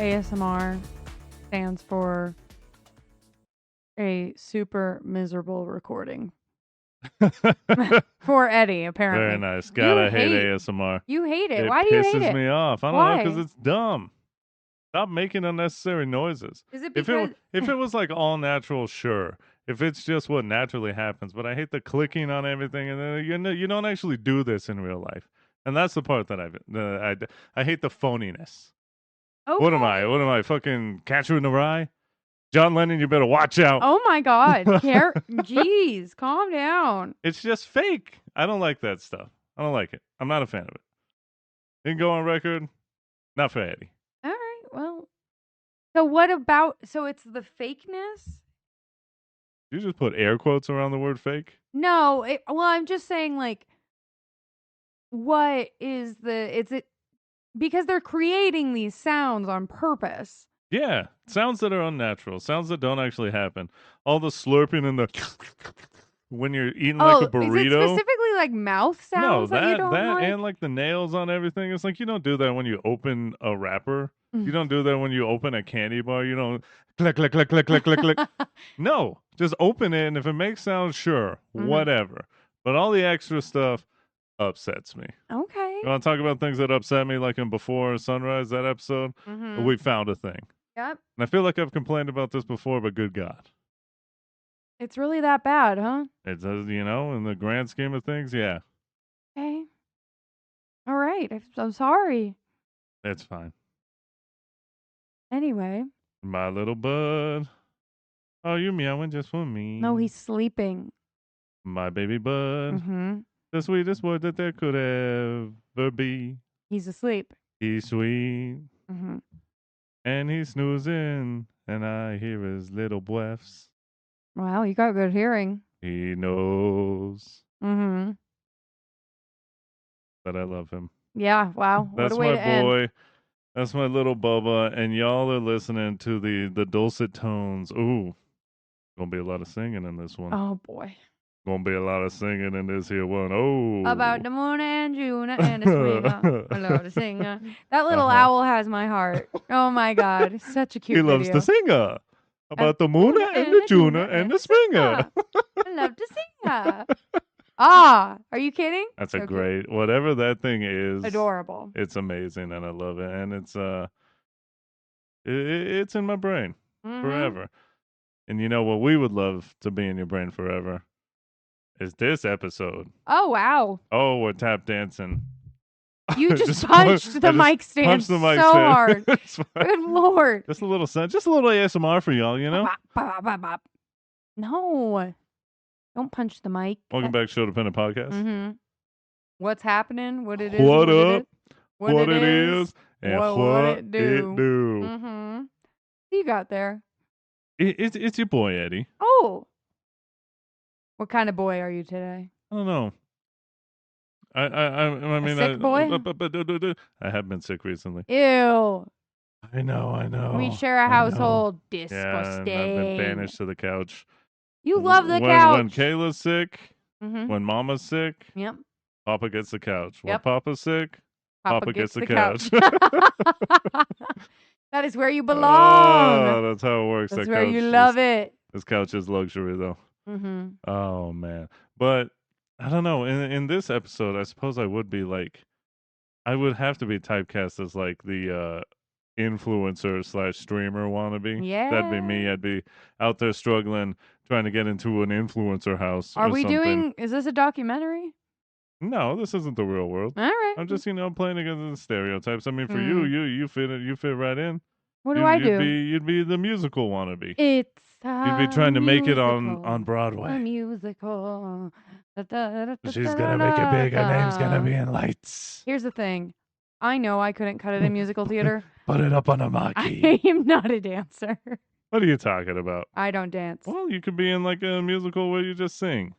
ASMR stands for a super miserable recording. For Eddie, apparently. Very nice. God, I hate hate- ASMR. You hate it. It Why do you hate pisses it? me off. I don't know, because Why? it's dumb. Stop making unnecessary noises. Is it If because it was like all natural, sure. If it's just what naturally happens, but I hate the clicking on everything, and then you don't actually do this in real life, and that's the part that I hate the phoniness. okay. What am I? What am I? Fucking Catcher in the Rye? John Lennon, you better watch out. Oh my God. Jeez, calm down. It's just fake. I don't like that stuff. I don't like it. I'm not a fan of it. Didn't go on record. Not for Eddie. All right. Well, so what about? So it's the fakeness? You just put air quotes around the word fake? No. Well, I'm just saying, like, what is the? It's it because they're creating these sounds on purpose. Yeah. Sounds that are unnatural. Sounds that don't actually happen. All the slurping and the when you're eating like a burrito. Is it specifically like mouth sounds that you don't like? And like the nails on everything. It's like you don't do that when you open a wrapper. You don't do that when you open a candy bar. You don't click, click, click, click, click, click, click. No, just open it, and if it makes sound, sure, whatever. But all the extra stuff upsets me. Okay. You want to talk about things that upset me, like in Before Sunrise, that episode? We found a thing. Yep. And I feel like I've complained about this before, but good God. It's really that bad, huh? It does, in the grand scheme of things, yeah. Okay. All right. I'm sorry. It's fine. Anyway. My little bud. Oh, you meowing just for me. No, he's sleeping. My baby bud. Mm-hmm. The sweetest word that there could ever be. He's asleep. He's sweet. Mm-hmm. And he's snoozing. And I hear his little breaths. Wow, you got good hearing. He knows Mm-hmm. that I love him. Yeah, wow. That's what a way my to end. boy. That's my little Bubba. And y'all are listening to the dulcet tones. Ooh. Gonna be a lot of singing in this one. Oh, boy. Gonna be a lot of singing in this here one. Oh. About the moon and June and the swinger. I love to sing. That little owl has my heart. Oh, my God. Such a cute He loves video. to sing about the Moona and the Juna and the Springer. I love to sing. Ah, are you kidding? That's So a cute. great, whatever that thing is. Adorable. It's amazing and I love it. And it's in my brain forever. And you know what we would love to be in your brain forever is this episode. Oh, wow. Oh, we're tap dancing. You just punched the mic stand punched the mic so stand. hard. Good Lord. Just a little ASMR for y'all, you know? Bop, bop, bop, bop. No. Don't punch the mic. Welcome back to Sho-Dependent Podcast. Mm-hmm. What's happening? What it is? What up? What it is? And what it do. do. You got there. It's your boy, Eddie. Oh. What kind of boy are you today? I don't know. I mean, sick boy? I have been sick recently. Ew. I know. We share a household. Disgusting. Yeah, and I've been banished to the couch. You love the couch. When Kayla's sick, when Mama's sick, Yep. Papa gets the couch. Yep. When Papa's sick, Papa gets the couch. That is where you belong. Oh, that's how it works. That's that where couch you love it. This couch is luxury, though. Oh, man. But I don't know. In this episode, I suppose I would be like, I would have to be typecast as like the influencer / streamer wannabe. Yeah. That'd be me. I'd be out there struggling, trying to get into an influencer house. Are or we something. is this a documentary? No, this isn't the real world. All right. I'm just, playing against the stereotypes. I mean, for you fit right in. What do I do? You'd be the musical wannabe. It's You'd be trying to make it on Broadway. A musical. She's gonna make it big. Her name's gonna be in lights. Here's the thing. I know I couldn't cut it in musical theater. Put it up on a marquee. I am not a dancer. What are you talking about? I don't dance. Well, you could be in like a musical where you just sing.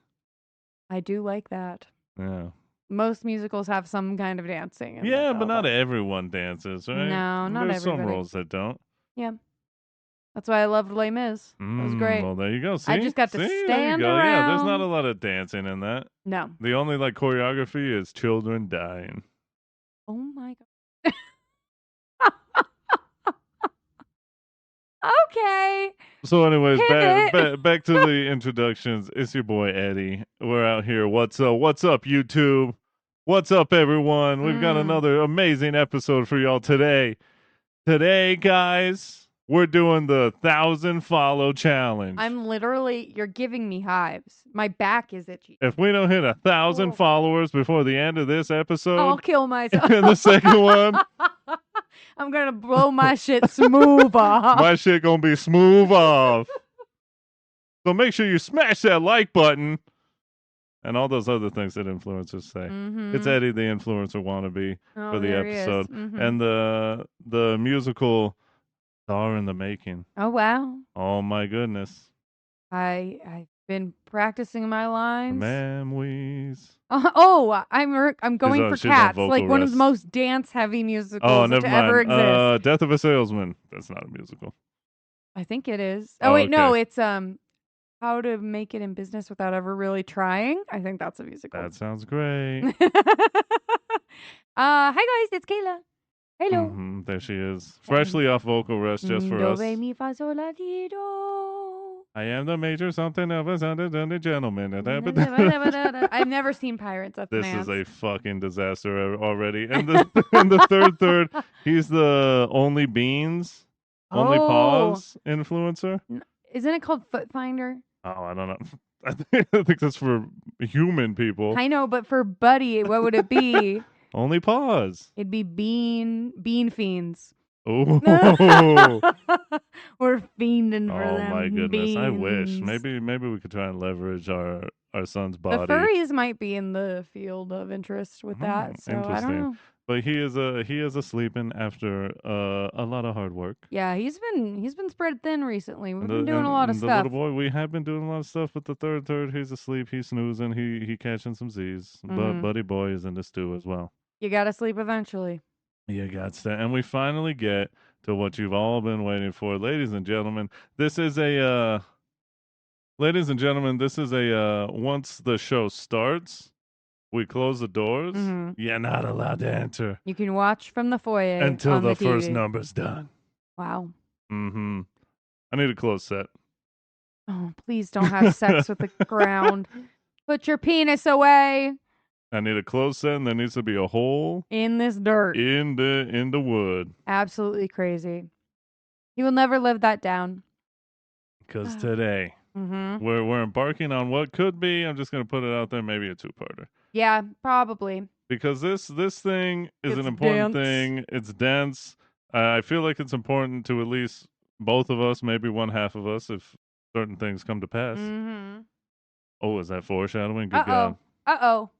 I do like that. Yeah. Most musicals have some kind of dancing. Yeah, but not everyone dances, right? No, not There's everybody. some roles that don't. Yeah. That's why I loved Les Mis. It was great. Well, there you go. See? I just got to stand around. Yeah, there's not a lot of dancing in that. No. The only like choreography is children dying. Oh my God. Okay. So, anyways, back, Pivot. back back to the introductions. It's your boy Eddie. We're out here. What's up? What's up, YouTube? What's up, everyone? We've got Mm. another amazing episode for y'all today. Today, guys, we're doing the 1,000 follow challenge. You're giving me hives. My back is itchy. If we don't hit 1,000 Oh. followers before the end of this I'll episode, kill myself. and the second one, I'm gonna blow my shit smooth off. my shit gonna be smooth off. So make sure you smash that like button and all those other things that influencers say. Mm-hmm. It's Eddie the influencer wannabe for the there he is. episode, Mhm. and the musical star in the making. Oh wow. Oh my goodness, I've been practicing my lines. memories. I'm going for she's on Cats, vocal like one of the rest. most dance heavy Oh, musicals never to ever mind. exist. Death of a Salesman. That's not a musical. I think it is. Oh, Oh wait, no, okay. it's How to Make It in Business Without Ever Really Trying. I think that's a musical. That sounds great. Hi guys, it's Kayla. Hello. There she is, freshly off vocal rest just for Do, us. re, mi, fa, sol, la, ti, do. I am the major something of a the gentleman. I've never seen Pirates. That's This an is a ants. fucking disaster already. And the and the third, he's the only beans, only paws influencer. Isn't it called Foot Finder? Oh, I don't know. I think that's for human people. I know, but for Buddy, what would it be? Only paws. It'd be bean fiends. Oh, We're fiending for oh them. my goodness! Beans. I wish maybe we could try and leverage our son's body. The furries might be in the field of interest with that. So I don't know. But he is sleeping after a lot of hard work. Yeah, he's been spread thin recently. We've been doing a lot of the stuff. little boy, we have been doing a lot of stuff. But the third, he's asleep. He's snoozing. He catching some Z's. But Buddy Boy is in the stew as well. You gotta sleep eventually. You got to. And we finally get to what you've all been waiting for, ladies and gentlemen. This is a once the show starts, we close the doors. You're not allowed to enter. You can watch from the foyer until on the TV. first number's done. Wow. I need a closed set. Oh, please don't have sex with the ground. Put your penis away. I need a closed set, and there needs to be a hole in this dirt. In the wood. Absolutely crazy. He will never live that down. Because today, we're embarking on what could be, I'm just going to put it out there, maybe a two-parter. Yeah, probably. Because this thing is an important thing. It's dense. I feel like it's important to at least both of us, maybe one half of us, if certain things come to pass. Oh, is that foreshadowing? Good God. Uh-oh.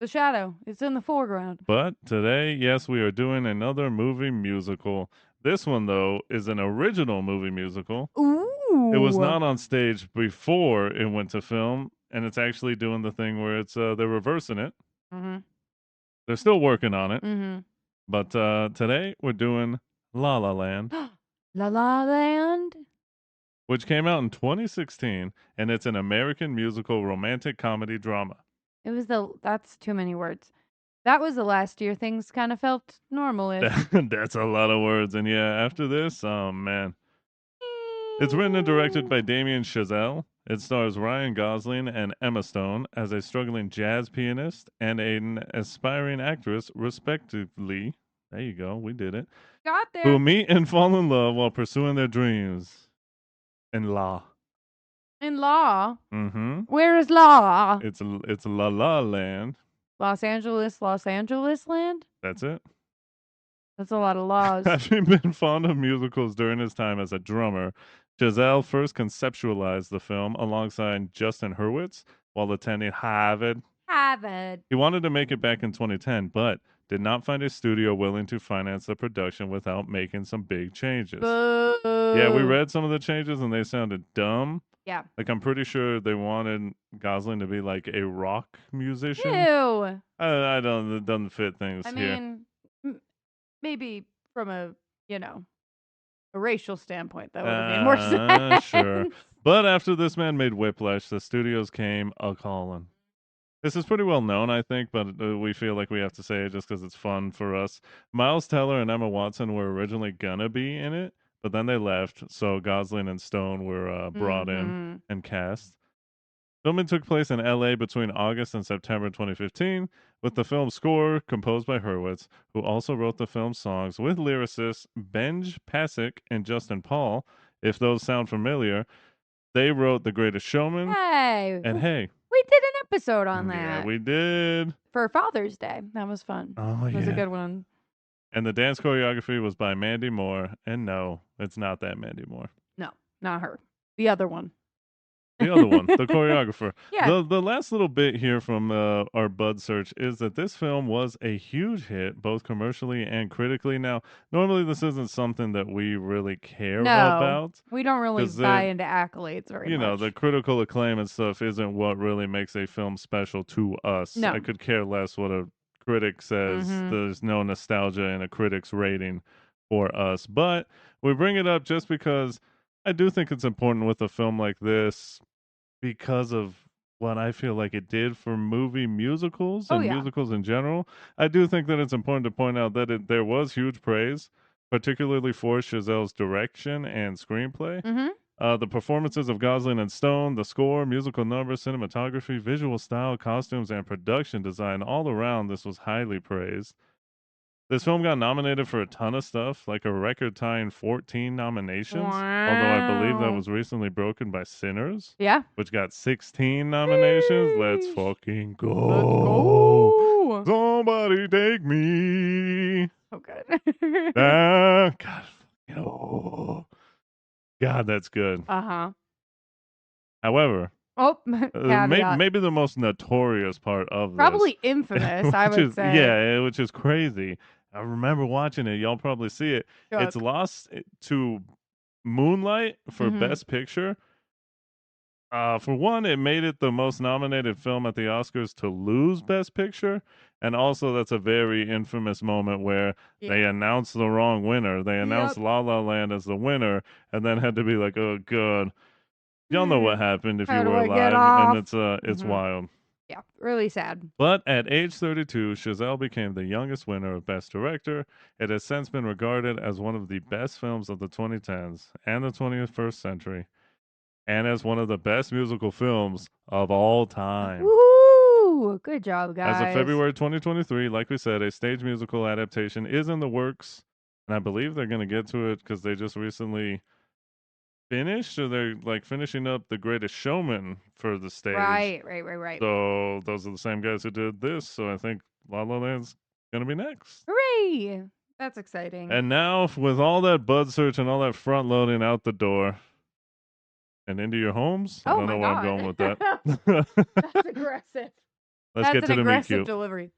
The shadow. It's in the foreground. But today, yes, we are doing another movie musical. This one, though, is an original movie musical. Ooh. It was not on stage before it went to film, and it's actually doing the thing where it's they're reversing it. They're still working on it. But today, we're doing La La Land. La La Land? Which came out in 2016, and it's an American musical romantic comedy drama. That's too many words. That was the last year things kind of felt normal-ish. That's a lot of words. And yeah, after this, oh man. It's written and directed by Damien Chazelle. It stars Ryan Gosling and Emma Stone as a struggling jazz pianist and an aspiring actress, respectively. There you go, we did it. Got there. Who meet and fall in love while pursuing their dreams. In law. In law? Where is law? It's La La Land. Los Angeles land? That's it. That's a lot of laws. Having been fond of musicals during his time as a drummer, Chazelle first conceptualized the film alongside Justin Hurwitz while attending Harvard. He wanted to make it back in 2010, but did not find a studio willing to finance the production without making some big changes. Boo. Yeah, we read some of the changes and they sounded dumb. Yeah. Like, I'm pretty sure they wanted Gosling to be like a rock musician. Ew. I don't, it doesn't fit things I here. mean, maybe from a racial standpoint, that would have made more sense. Sure. But after this man made Whiplash, the studios came a-calling. This is pretty well known, I think, but we feel like we have to say it just because it's fun for us. Miles Teller and Emma Watson were originally gonna be in it, but then they left. So Gosling and Stone were brought in Mm-hmm. and cast. Filming took place in LA between August and September 2015, with the film's score composed by Hurwitz, who also wrote the film's songs with lyricists Benj Pasek and Justin Paul. If those sound familiar, they wrote The Greatest Showman. Hey, And hey, we did an episode on yeah, that we did. for Father's Day. That was fun. Oh, It was a yeah. good one. And the dance choreography was by Mandy Moore. And no, it's not that Mandy Moore. No, not her. The other one. The other one, the choreographer. Yeah. The last little bit here from our Bud search is that this film was a huge hit, both commercially and critically. Now, normally this isn't something that we really care No, about we don't really 'cause buy into accolades very you know, much. the critical acclaim and stuff isn't what really makes a film special to us. No. I could care less what a critic says. Mhm. There's no nostalgia in a critic's rating for us. But we bring it up just because I do think it's important with a film like this because of what I feel like it did for movie musicals Oh, and yeah. musicals in general. I do think that it's important to point out that there was huge praise, particularly for Chazelle's direction and screenplay. Mhm. The performances of Gosling and Stone, the score, musical numbers, cinematography, visual style, costumes, and production design all around, this was highly praised. This film got nominated for a ton of stuff, like a record-tying 14 nominations, although I believe that Wow. was recently broken by Sinners, Yeah. which got 16 nominations. Let's Sheesh. fucking Let's go. go. Somebody take me. So good. God, God, that's good. Uh-huh. However, Oh, caveat. maybe the most notorious part of this, Probably infamous, I would say. yeah, which is crazy. I remember watching it. Y'all probably see it. It's Shook. lost to Moonlight for Mhm. Best Picture. For one, it made it the most nominated film at the Oscars to lose Best Picture, and also that's a very infamous moment where they Yeah. announced the wrong winner. They announced Yep. La La Land as the winner, and then had to be like, "Oh God." Y'all know what happened if How you do were I get alive, and off? it's Mhm. wild. Yeah, really sad. But at age 32, Chazelle became the youngest winner of Best Director. It has since been regarded as one of the best films of the 2010s and the 21st century, and as one of the best musical films of all time. Woo! Good job, As of guys. February 2023, like we said, a stage musical adaptation is in the works, and I believe they're going to get to it because they just recently finished, or they're like finishing up The Greatest Showman for the stage. Right. So those are the same guys who did this. So I think La La Land's gonna be next. Hooray! That's exciting. And now, with all that bud search and all that front loading out the door and into your homes, I Oh don't my know where I'm going god. with that. That's aggressive. Let's That's get an to the meet aggressive cute. delivery.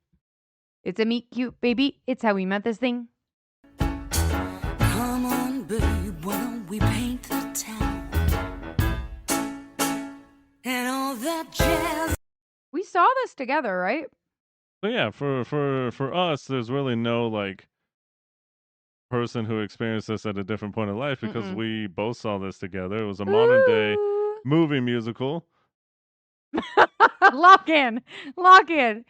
It's a meet cute, baby. It's how we met this thing. Come on, babe, why don't we paint the town? And all that jazz. We saw this together, right? So yeah, for us, there's really no like person who experienced this at a different point in life because Mm-mm. we both saw this together. It was a modern day movie musical. Lock in. Lock in.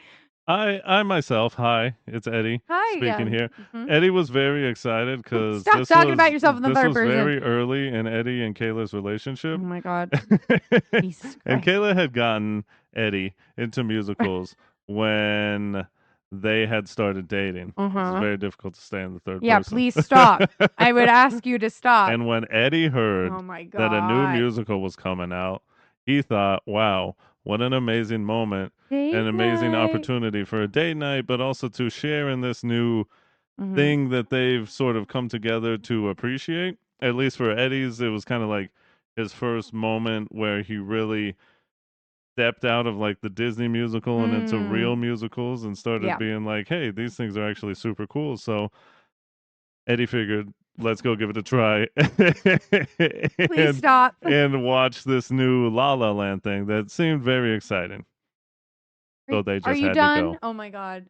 I myself, hi, it's Eddie Hi, yeah. speaking here. Mhm. Eddie was very excited because Stop talking about yourself in the third person. very early in Eddie and Kayla's Oh relationship. my god. Jesus And Christ. Kayla had gotten Eddie into musicals when they had started dating. It's Uh-huh. very difficult to stay in the third Yeah, person. please stop. I would ask you to stop. And when Eddie heard Oh my that a new god. musical was coming out, he thought, wow, what an amazing moment, Date an amazing night. opportunity for a date night, but also to share in this new Mhm. thing that they've sort of come together to appreciate. At least for Eddie's, it was kind of like his first moment where he really stepped out of like the Disney musical and into real musicals and started Yeah. being like, hey, these things are actually super cool. So Eddie figured, let's go give it a try. Please stop. And watch this new La La Land thing that seemed very exciting. So they Are just you had to done? go. Oh my god.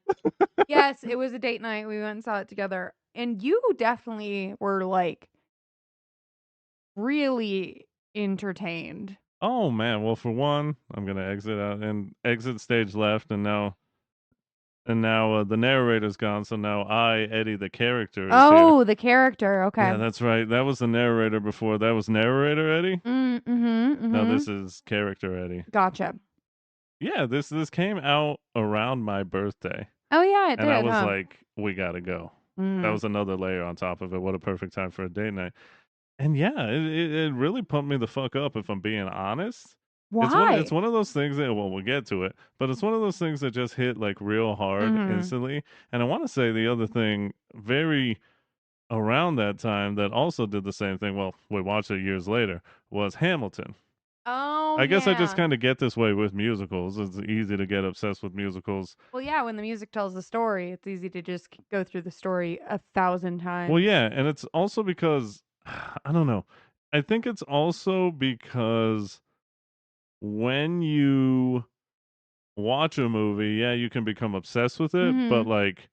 Yes, it was a date night. We went and saw it together. And you definitely were like really entertained. Oh man, well for one, I'm gonna exit out and exit stage left, and and now the narrator's gone. So now Eddie, the character, is here. Oh, the character. Okay. Yeah, that's right. That was the narrator before. That was narrator Eddie. No, this is character Eddie. Gotcha. Yeah, this came out around my birthday, Oh yeah, it and did. I was huh? like, we gotta go. That Mm. was another layer on top of it. What a perfect time for a date night. And yeah, it really pumped me the fuck up, if I'm being honest. Why? It's one of those things that, well, we'll get to it, but it's one of those things that just hit like real hard instantly. And I want to say the other thing very around that time that also did the same thing, well, we watched it years later, was Hamilton. Oh, I guess I just yeah. kind of get this way with musicals. It's easy to get obsessed with musicals. Well, yeah, when the music tells the story, it's easy to just go through the story 1,000 times. Well, yeah, and it's also because I don't know. I think it's also because when you watch a movie, yeah, you can become obsessed with it, but like,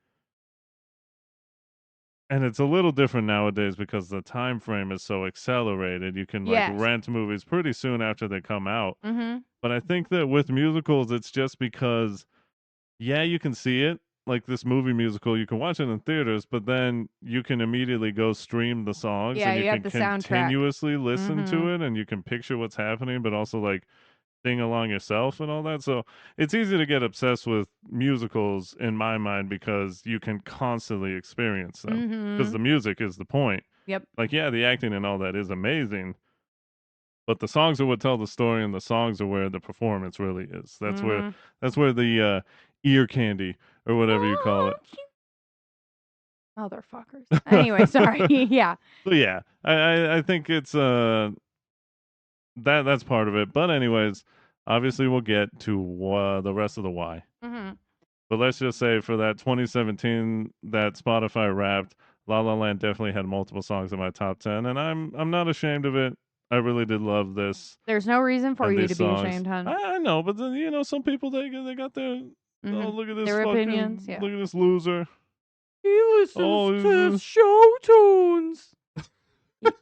and it's a little different nowadays because the time frame is so accelerated. You can like Yes. rent movies pretty soon after they come out. Mm-hmm. But I think that with musicals, it's just because, yeah, you can see it. Like this movie musical, you can watch it in theaters, but then you can immediately go stream the songs Yeah, and you you have can the soundtrack. continuously listen to it and you can picture what's happening, but also like sing along yourself and all that. So it's easy to get obsessed with musicals in my mind because you can constantly experience them because the music is the point. Yep. Like, yeah, the acting and all that is amazing, but the songs are what tell the story, and the songs are where the performance really is. That's where the ear candy or whatever you call it. Motherfuckers. Anyway, sorry. Yeah. So yeah, I think it's that's part of it. But anyways, obviously we'll get to the rest of the why. But let's just say for that 2017 that Spotify Wrapped, La La Land definitely had multiple songs in my top 10, and I'm not ashamed of it. I really did love this. There's no reason for and you these to songs. be ashamed, hon. I know, but then some people they got their oh, look at this Their fucking opinions, yeah. look at this loser. He listens Oh, to show tunes.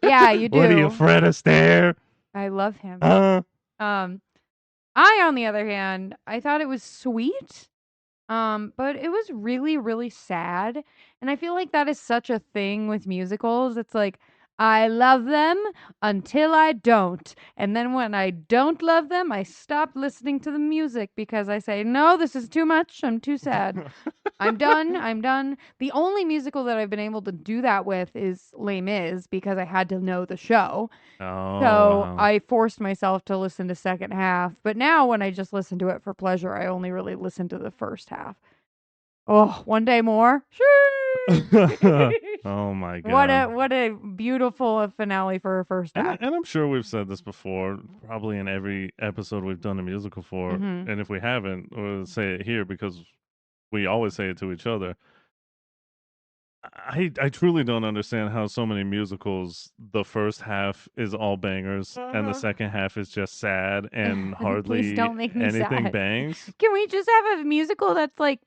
Yeah, you do. What are you, Fred Astaire? I love him. Huh? I, on the other hand, I thought it was sweet. But it was really, really sad. And I feel like that is such a thing with musicals. It's like, I love them until I don't. And then when I don't love them, I stop listening to the music because I say, no, this is too much. I'm too sad. I'm done. I'm done. The only musical that I've been able to do that with is Les Mis because I had to know the show. Oh, So wow. I forced myself to listen to second half. But now when I just listen to it for pleasure, I only really listen to the first half. Oh, one day more. Oh my god. What a beautiful finale for a first act. And I'm sure we've said this before, probably in every episode we've done a musical for. And if we haven't, we'll say it here because we always say it to each other. I truly don't understand how so many musicals, the first half is all bangers and the second half is just sad and hardly Please don't make me anything sad. bangs. Can we just have a musical that's like,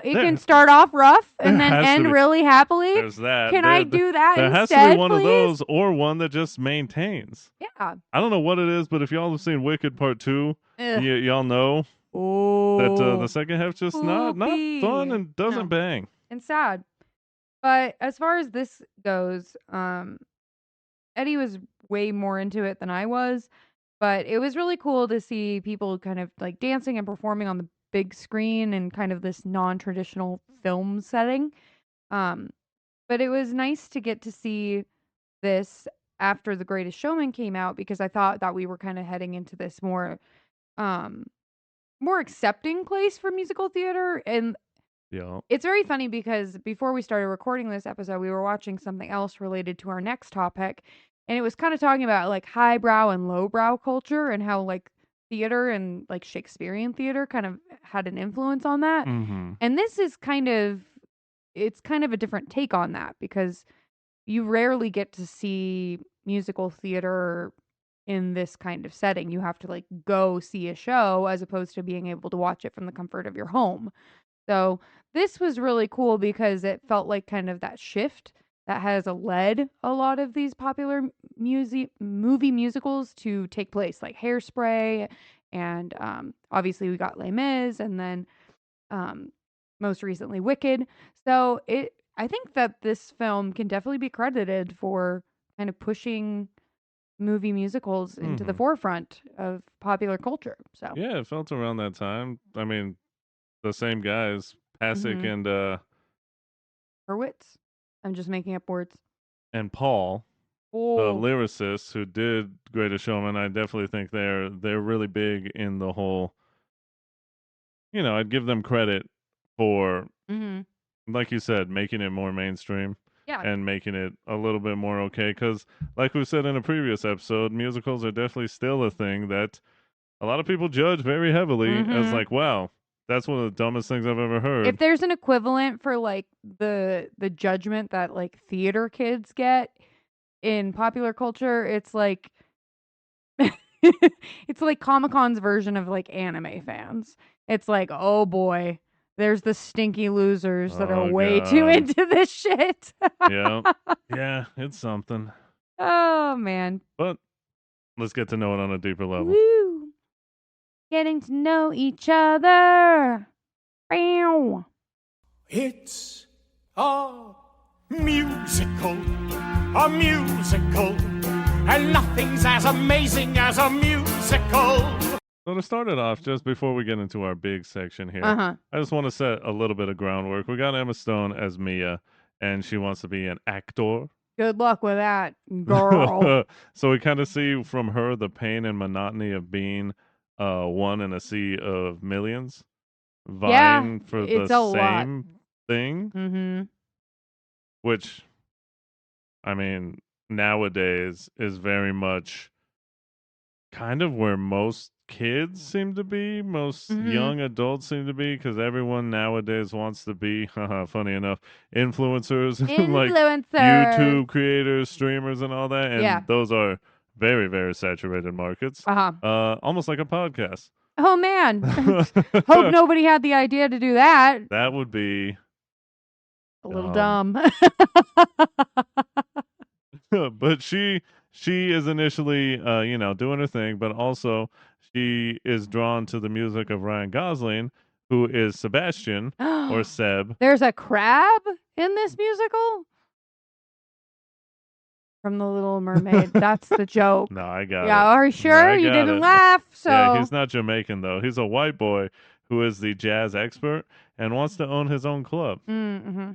it can start off rough and then end really happily? There's that. Can I do that There instead, has to be one please? of those or one that just maintains. Yeah. I don't know what it is, but if y'all have seen Wicked Part 2, y'all know that the second half's just not fun and doesn't bang. And sad. But as far as this goes, Eddie was way more into it than I was. But it was really cool to see people kind of like dancing and performing on the big screen in kind of this non-traditional film setting. But it was nice to get to see this after The Greatest Showman came out because I thought that we were kind of heading into this more accepting place for musical theater. And yeah, it's very funny because before we started recording this episode, we were watching something else related to our next topic. And it was kind of talking about like highbrow and lowbrow culture and how like theater and like Shakespearean theater kind of had an influence on that. And this is it's kind of a different take on that because you rarely get to see musical theater in this kind of setting. You have to like go see a show as opposed to being able to watch it from the comfort of your home. So this was really cool because it felt like kind of that shift that has led a lot of these popular movie musicals to take place, like Hairspray, and obviously we got Les Mis, and then most recently Wicked. So I think that this film can definitely be credited for kind of pushing movie musicals into the forefront of popular culture. So Yeah, it felt around that time. I mean, the same guys, Pasek Hurwitz. I'm just making up words. and Paul, the Oh. lyricists who did Greatest Showman, I definitely think they're really big in the whole. I'd give them credit for, like you said, making it more mainstream Yeah. and making it a little bit more okay. Because, like we said in a previous episode, musicals are definitely still a thing that a lot of people judge very heavily as like, wow, that's one of the dumbest things I've ever heard. If there's an equivalent for like the judgment that like theater kids get in popular culture, it's like it's like Comic-Con's version of like anime fans. It's like, oh boy, there's the stinky losers that are Oh, way too God. into this shit. Yeah. Yeah, it's something. Oh man. But let's get to know it on a deeper level. Woo. Getting to know each other. Bow. It's a musical, and nothing's as amazing as a musical. So to start it off, just before we get into our big section here, Uh-huh. I just want to set a little bit of groundwork. We got Emma Stone as Mia, and she wants to be an actor. Good luck with that, girl. So we kind of see from her the pain and monotony of being one in a sea of millions, vying for it's the a lot. same thing, Mm-hmm. which, I mean, nowadays is very much kind of where most kids seem to be, most young adults seem to be, because everyone nowadays wants to be, funny enough, influencers, like YouTube creators, streamers, and all that. And those are very, very saturated markets. Almost like a podcast. Oh, man. Hope nobody had the idea to do that. That would be a little dumb. But she is initially, doing her thing, but also she is drawn to the music of Ryan Gosling, who is Sebastian or Seb. There's a crab in this musical? From The Little Mermaid. That's the joke. No, I got it. Yeah, are you sure? You didn't laugh, so... Yeah, he's not Jamaican, though. He's a white boy who is the jazz expert and wants to own his own club. Mm-hmm.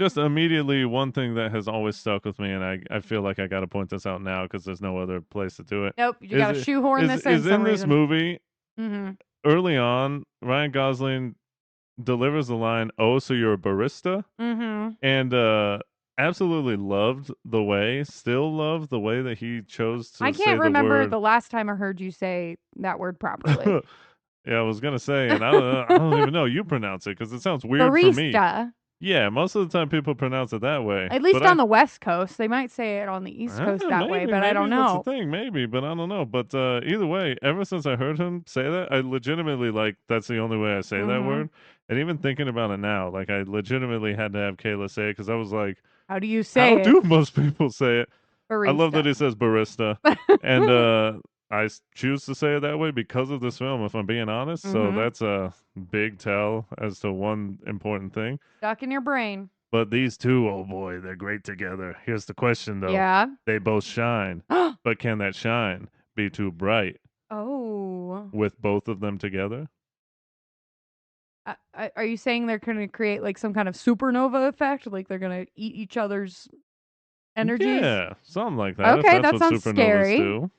Just immediately, one thing that has always stuck with me, and I feel like I got to point this out now because there's no other place to do it. Nope, you got to shoehorn this in. Is in this movie, mm-hmm. early on, Ryan Gosling delivers the line, "Oh, so you're a barista?" Mm-hmm. And absolutely loved the way that he chose to. I can't remember the last time I heard you say that word properly. Yeah, I was gonna say, and I don't even know you pronounce it because it sounds weird barista. For me. Yeah, most of the time people pronounce it that way. At least on the West Coast. They might say it on the East Coast that way, but I don't know. That's the thing, maybe, but I don't know. But either way, ever since I heard him say that, I legitimately, that's the only way I say that word. And even thinking about it now, I legitimately had to have Kayla say it because I was like, how do you say it? How do most people say it? Barista. I love that he says barista. And I choose to say it that way because of this film, if I'm being honest. So that's a big tell as to one important thing. Stuck in your brain. But these two, oh boy, they're great together. Here's the question, though. Yeah. They both shine. But can that shine be too bright? Oh. With both of them together? Are you saying they're going to create some kind of supernova effect? Like they're going to eat each other's energies? Yeah, something like that. Okay, that's that sounds supernovas scary. Do.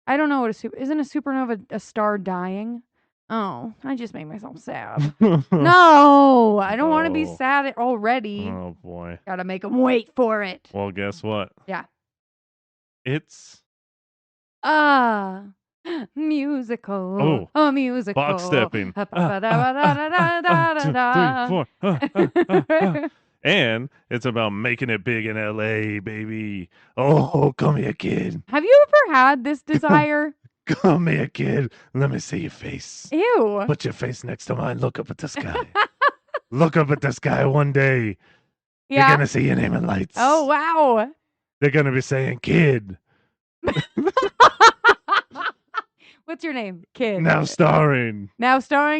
I don't know what isn't a supernova a star dying? Oh, I just made myself sad. No, I don't want to be sad already. Oh boy. Gotta make them wait for it. Well, guess what? Yeah. It's musical. Oh, a musical. Box stepping. 1, 2, 3, 4. And it's about making it big in LA, baby. Oh, come here, kid. Have you ever had this desire? Come here, kid. Let me see your face. Ew. Put your face next to mine. Look up at the sky. Look up at the sky one day. Yeah. You're going to see your name in lights. Oh, wow. They're going to be saying, kid. What's your name? Kid. Now starring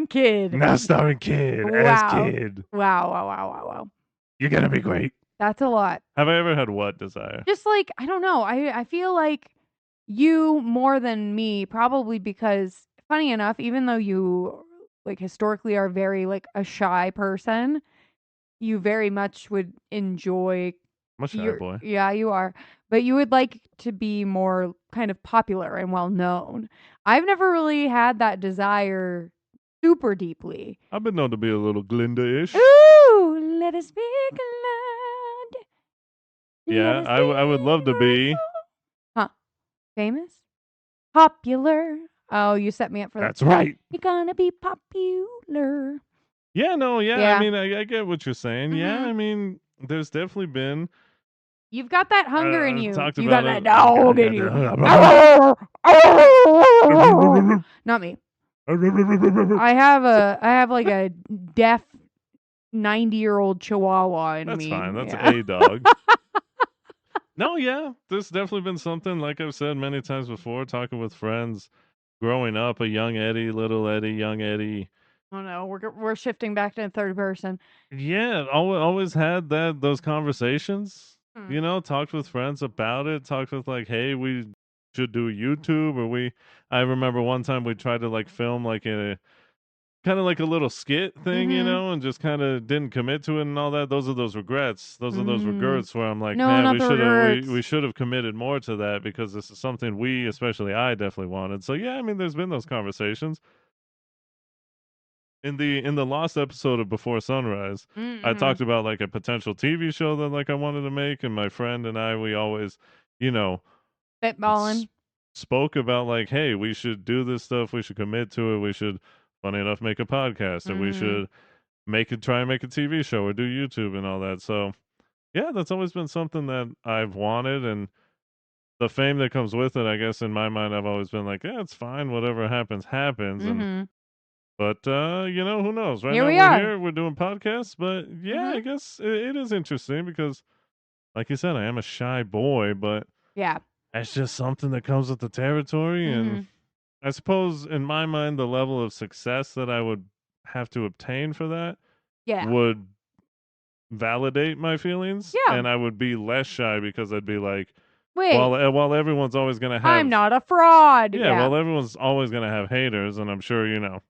Kid. Kid as Wow. Kid. Wow. You're gonna be great. That's a lot. Have I ever had what desire? Just like, I don't know. I feel like you more than me, probably because, funny enough, even though you like historically are very like a shy person, you very much would enjoy I'm a shy boy. Yeah, you are. But you would like to be more kind of popular and well known. I've never really had that desire super deeply. I've been known to be a little Glinda-ish. Ooh, let us be glad. Yeah, Let us I would love to be. Huh. Famous? Popular. Oh, you set me up for that. That's right. You're gonna be popular. Yeah, no, yeah. Yeah. I mean, I get what you're saying. Yeah, Mhm. I mean, there's definitely been. You've got that hunger in you. Talked You got about that it. dog in you. Not me. I have like a deaf 90-year-old Chihuahua in That's me. fine. That's Yeah. a dog. No, yeah. There's definitely been something, like I've said many times before, talking with friends, growing up, a young Eddie, little Eddie, young Eddie. Oh no, we're shifting back to third person. Yeah, always had those conversations. Hmm. You know, talked with friends about it. Talked with like, hey, we should do YouTube, or we. I remember one time we tried to like film like a kind of like a little skit thing, you Mhm. know, and just kind of didn't commit to it and all that. Those are those regrets. Those are those regrets where I'm like, No, man, not we the should have regrets. we should have committed more to that because this is something we, especially I, definitely wanted. So yeah, I mean, there's been those conversations. In the last episode of Before Sunrise, I Mhm. talked about like a potential TV show that like I wanted to make, and my friend and I, we always, you know, Spitballing. spoke about like, hey, we should do this stuff, we should commit to it, we should, funny enough, make a podcast, or we should try and make a TV show or do YouTube and all that. So yeah, that's always been something that I've wanted, and the fame that comes with it, I guess in my mind, I've always been like, yeah, it's fine, whatever happens, happens, and. Mhm. But you know, who knows? Right Here now we we're are. here, we're doing podcasts, but yeah, I Mhm. guess it is interesting because, like you said, I am a shy boy, but Yeah. that's just something that comes with the territory, and Mhm. I suppose in my mind, the level of success that I would have to obtain for that Yeah. would validate my feelings, Yeah. and I would be less shy because I'd be like, Wait, while everyone's always gonna I'm have, not a fraud. yeah, Yeah. while everyone's always gonna have haters, and I'm sure you know.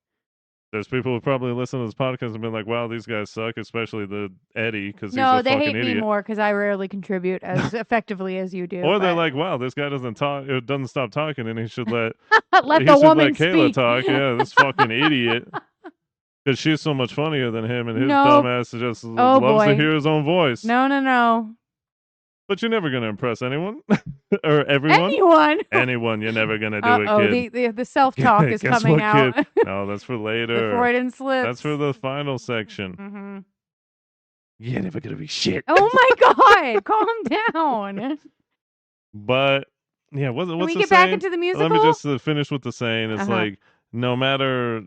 There's people who probably listen to this podcast and be like, wow, these guys suck, especially the Eddie, because he's No, a they fucking hate me idiot. more because I rarely contribute as effectively as you do. Or they're But like, wow, this guy doesn't talk, doesn't stop talking, and he should let let the woman Kayla speak. talk. Yeah, this fucking idiot, because she's so much funnier than him, and his No. dumbass just Oh loves to boy. hear his own voice. No. But you're never gonna impress anyone or everyone. Anyone. Anyone, you're never gonna do Uh-oh, it, kid. the self-talk is Guess coming what, out. kid? No, that's for The later. Freudian slips. That's for the final section. Mm-hmm. You're never gonna be shit. Oh my God! Calm down. But yeah, what's Can the we get saying? back into the musical? Let me just finish with the saying. It's Uh-huh. like no matter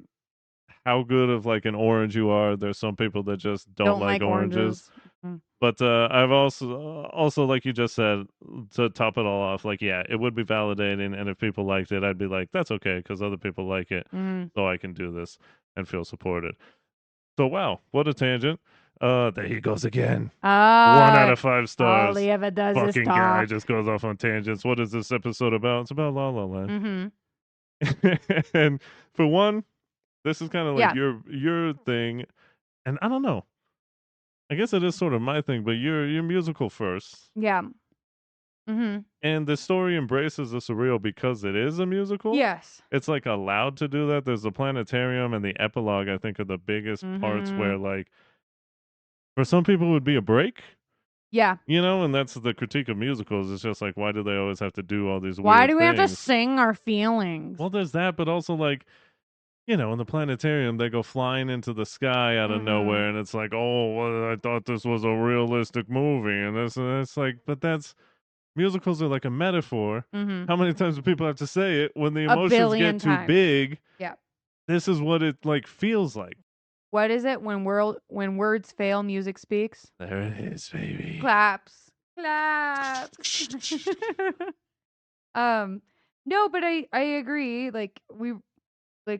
how good of like an orange you are, there's some people that just don't like oranges. Mm. But I've also like you just said, to top it all off, like yeah, it would be validating, and if people liked it, I'd be like, that's okay because other people like it, Mm. so I can do this and feel supported. So wow, what a tangent. There he goes again. 1 out of 5 stars. All he ever does Fucking is guy talk. just goes off on tangents. What is this episode about? It's about La La Land. Mm-hmm. And for one, this is kind of like Yeah. your thing, and I don't know. I guess it is sort of my thing, but you're musical first, Yeah. Mm-hmm. and the story embraces the surreal because it is a musical. Yes. It's like allowed to do that. There's the planetarium and the epilogue. I think are the biggest parts Mhm. where like for some people it would be a break. Yeah. You know, and that's the critique of musicals. It's just like, why do they always have to do all these Why weird do we have to things? sing our feelings? Well, there's that, but also like, you know, in the planetarium, they go flying into the sky out of nowhere, and it's like, oh, well, I thought this was a realistic movie, and it's like, but that's musicals are like a metaphor. Mm-hmm. How many times do people have to say it when the A emotions billion get too times. big? Yeah. This is what it like feels like. What is it when words fail, music speaks? There it is, baby. Claps. No, but I agree.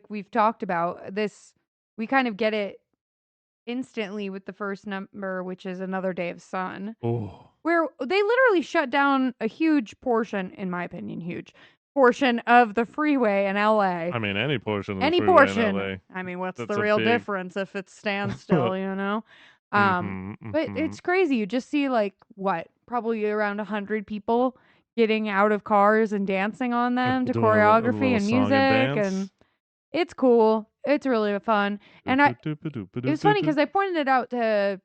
We've talked about this. We kind of get it instantly with the first number, which is Another Day of Sun, Oh, where they literally shut down a huge portion, in my opinion, huge portion of the freeway in LA. I mean, any portion of the Any freeway in portion. LA. I mean, what's That's the a real big. difference if it's standstill, you know? Mm-hmm. But Mm-hmm. it's crazy. You just see like what, probably around 100 people getting out of cars and dancing on them to Doing a choreography little and song and music, and dance. it's cool. It's really fun. And it was funny because I pointed it out to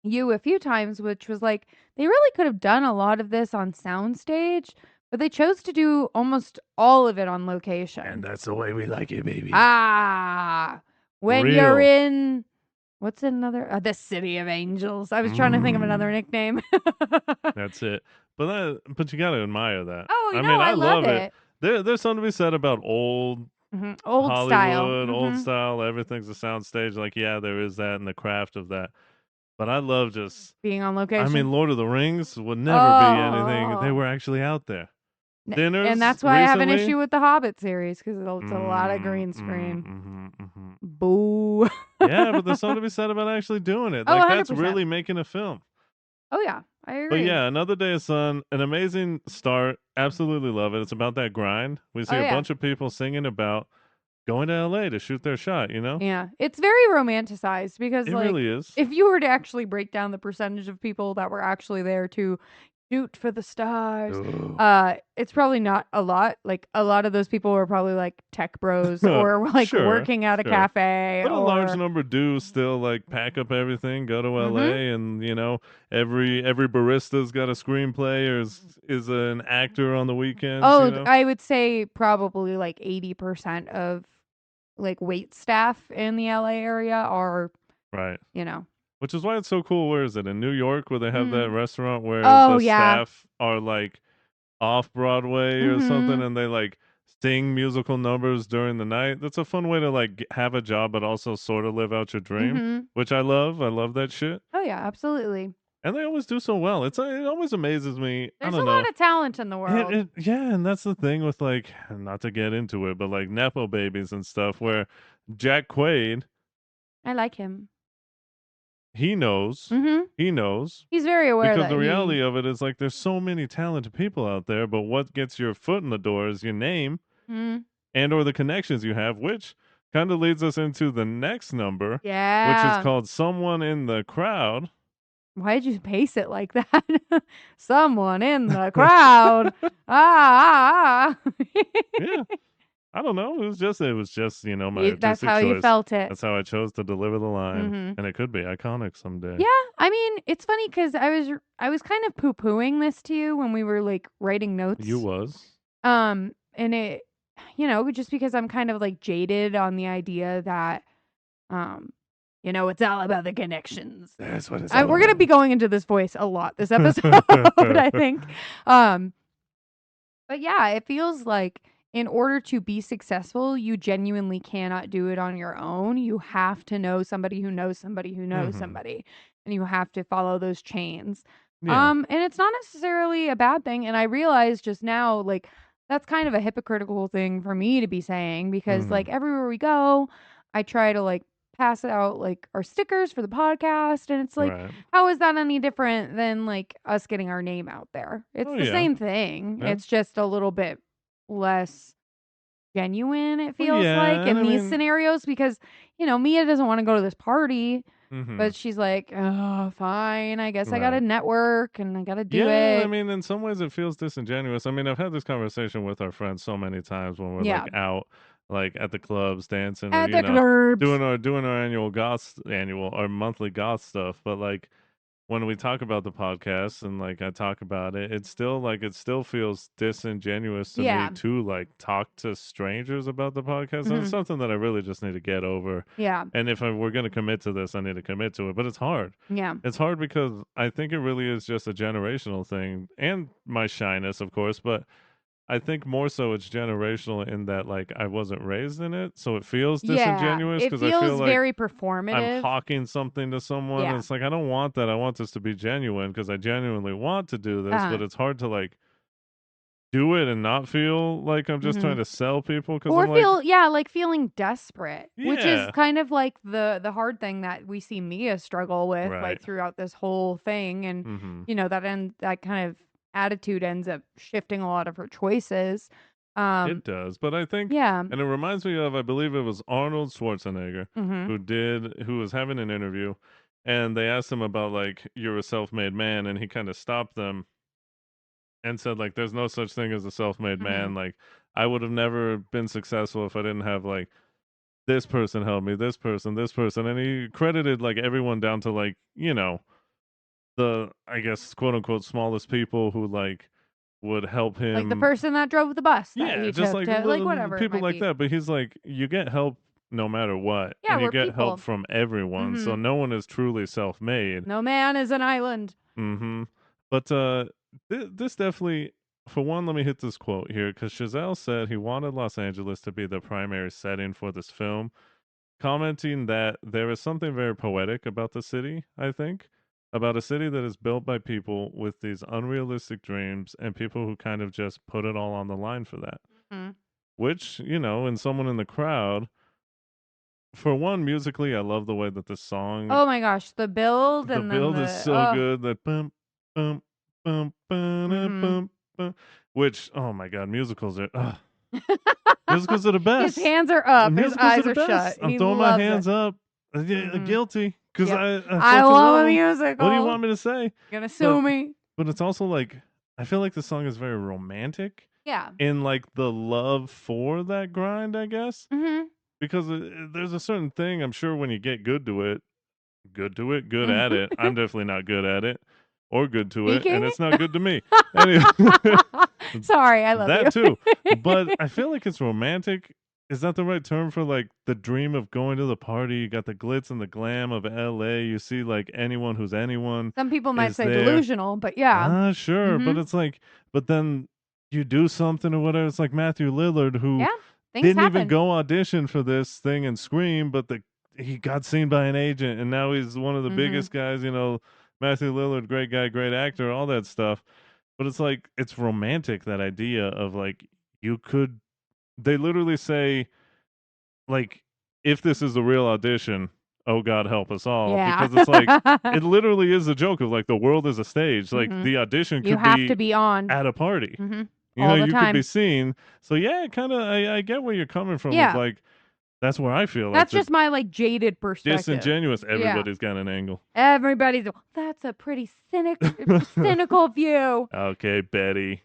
you a few times, which was like they really could have done a lot of this on soundstage, but they chose to do almost all of it on location. And that's the way we like it, baby. When you're Real. in what's another the City of Angels. I was trying to think of another nickname. That's it. But you gotta admire that. Oh, you I know, mean, I I love love it. it. There's something to be said about old Old style. Hollywood, old style. Everything's a soundstage. Like, yeah, there is that and the craft of that. But I love just. Being on I location. mean, Lord of the Rings would never be anything. They Oh. were actually out there. And Dinners that's why I have an recently? issue with the Hobbit series, because it's a lot of green screen. Boo. Yeah, but there's something to be said about actually doing it. Oh, Like, that's 100%. really making a film. Oh yeah, I agree. But yeah, Another Day of Sun, an amazing start. Absolutely love it. It's about that grind. We see a yeah. bunch of people singing about going to LA to shoot their shot, you know? Yeah, it's very romanticized because, It like, really is. if you were to actually break down the percentage of people that were actually there to shoot for the stars, Ugh. it's probably not a lot. Like, a lot of those people were probably like tech bros or like Sure, working at a sure. cafe. But a or large number do still like pack up everything, go to LA, and you know, every barista's got a screenplay or is an actor on the weekends, Oh, you know? I would say probably like 80% of like wait staff in the LA area are, Right. you know. Which is why it's so cool. Where is it? In New York where they have that restaurant where Oh, the yeah. staff are like off Broadway or something and they like sing musical numbers during the night. That's a fun way to like have a job but also sort of live out your dream, which I love. I love that shit. Oh, yeah, absolutely. And they always do so well. It always amazes me. I There's a don't know. lot of talent in the world. Yeah, and that's the thing with like not to get into it, but like nepo babies and stuff where Jack Quaid, I like him. he knows. He knows. He's very aware Because that the reality of it is like there's so many talented people out there, but what gets your foot in the door is your name and or the connections you have, which kind of leads us into the next number, which is called Someone in the Crowd. Why'd you pace it like that? Someone in the crowd. ah. Yeah. I don't know. It was just you know, my That's artistic how choice. you felt it. That's how I chose to deliver the line, and it could be iconic someday. Yeah, I mean, it's funny because I was kind of poo-pooing this to you when we were like writing notes. You was. And it, you know, just because I'm kind of like jaded on the idea that, you know, it's all about the connections. That's what it's We're gonna be going into this voice a lot this episode, I think. But yeah, it feels like in order to be successful, you genuinely cannot do it on your own. You have to know somebody who knows somebody who knows somebody, and you have to follow those chains. Yeah. And it's not necessarily a bad thing. And I realized just now, like, that's kind of a hypocritical thing for me to be saying because, like, everywhere we go, I try to like pass out like our stickers for the podcast, and it's like, how is that any different than like us getting our name out there? It's the same thing. Yeah. It's just a little bit less genuine, it feels like in these scenarios, because you know Mia doesn't want to go to this party, but she's like, oh fine, I guess I gotta network and I gotta do it. I mean, in some ways it feels disingenuous. I mean, I've had this conversation with our friends so many times when we're like out like at the clubs dancing at or, the clubs. doing our annual or monthly goth stuff, but like when we talk about the podcast and like I talk about it, it still feels disingenuous to me to like talk to strangers about the podcast. And it's something that I really just need to get over. Yeah. And if we're going to commit to this, I need to commit to it. But it's hard. Yeah. It's hard because I think it really is just a generational thing and my shyness, of course. But I think more so it's generational in that like I wasn't raised in it, so it feels disingenuous it because feels I feel like very performative. I'm hawking something to someone. And it's like I don't want that. I want this to be genuine because I genuinely want to do this, but it's hard to like do it and not feel like I'm just trying to sell people because Or I'm like, like feeling desperate, which is yeah, kind of like the hard thing that we see Mia struggle with right. like throughout this whole thing, and Mm-hmm. that kind of attitude ends up shifting a lot of her choices. It does, but I think, Yeah. and it reminds me of, I believe it was Arnold Schwarzenegger Mhm. who was having an interview, and they asked him about like, you're a self-made man, and he kind of stopped them and said like, there's no such thing as a self-made man. Mhm. Like, I would have never been successful if I didn't have like this person help me, this person, and he credited like everyone down to like, the, I guess, quote unquote smallest people who like would help Like the him. person that drove the bus that Yeah, he just took like to like little whatever it people might like be. that. But he's like, you get help no matter what, Yeah, and you we're get help people. from everyone. So Mhm. no one is truly self-made. No man is an island. Mm-hmm. But this definitely, for one, let me hit this quote here because Chazelle said he wanted Los Angeles to be the primary setting for this film, commenting that there is something very poetic about the city, I think, about a city that is built by people with these unrealistic dreams and people who kind of just put it all on the line for that. Mhm. Which, and someone in the crowd, for one, musically, I love the way that the song, Oh my gosh, the build the and then build is the so good. That bum, bum, bum, bum, Mhm. bum, bum, which, oh my God, musicals are, musicals are the His best. hands are up, his Musicals are eyes the are shut. best. I'm He throwing my loves it. hands up. Mhm. Guilty. Because Yep. I I fucking love love a them. musical. What do you want me to say? Gonna But sue me. but it's also like, I feel like the song is very romantic Yeah. in like the love for that grind, I guess. Mhm. Because there's a certain thing, I'm sure, when you get good at it. I'm definitely not good at it or good to it, and Speaking? it's not good to me. Anyway, Sorry, I love you. that too. But I feel like it's romantic. Is that the right term for like the dream of going to the party? You got the glitz and the glam of LA. You see like anyone who's anyone Some people might is say there. delusional, but yeah. Sure, but Mhm. it's like, but then you do something or whatever. It's like Matthew Lillard, who Yeah. Things didn't even happen. go audition for this thing and scream, but he got seen by an agent, and now he's one of the Mhm. biggest guys. Matthew Lillard, great guy, great actor, all that stuff. But it's like, it's romantic, that idea of like, you could. They literally say like, if this is a real audition, oh God help us all, Yeah. because it's like, it literally is a joke of like, the world is a stage. Like, Mhm. the audition You could have to be be on. at a party. Mhm. All the You could be time. seen. So yeah, kind of, I get where you're coming from of Yeah. like, that's where I feel like That's the just my like jaded perspective. disingenuous. Yeah. Everybody's got an angle. Everybody's that's a pretty cynical view. Okay, Betty.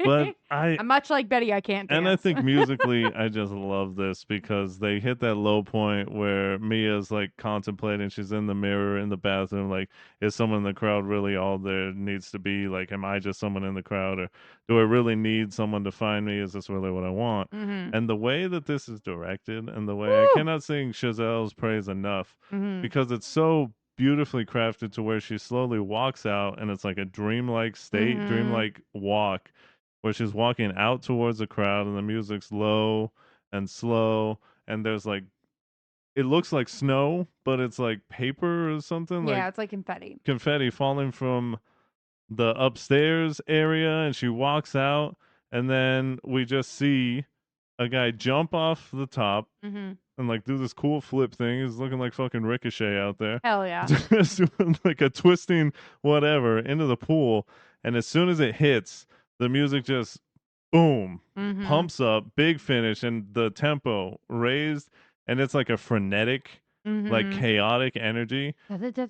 But I'm much like Betty, I can't dance. and I think musically, I just love this because they hit that low point where Mia's like contemplating. She's in the mirror in the bathroom. Like, is someone in the crowd really all there needs to be? Like, am I just someone in the crowd, or do I really need someone to find me? Is this really what I want? Mhm. And the way that this is directed, and the way, I Woo! cannot sing Chazelle's praise enough, Mhm. because it's so beautifully crafted to where she slowly walks out, and it's like a dreamlike state, Mhm. dreamlike walk, where she's walking out towards the crowd, and the music's low and slow, and there's like, it looks like snow, but it's like paper or something, like Yeah, it's like confetti. confetti falling from the upstairs area, and she walks out, and then we just see a guy jump off the top Mhm. and like do this cool flip thing. He's looking like fucking Ricochet out there. Hell yeah. Just doing like a twisting whatever into the pool. And as soon as it hits, the music just boom, Mhm. pumps up, big finish, and the tempo raised, and it's like a frenetic, like Mhm. chaotic energy.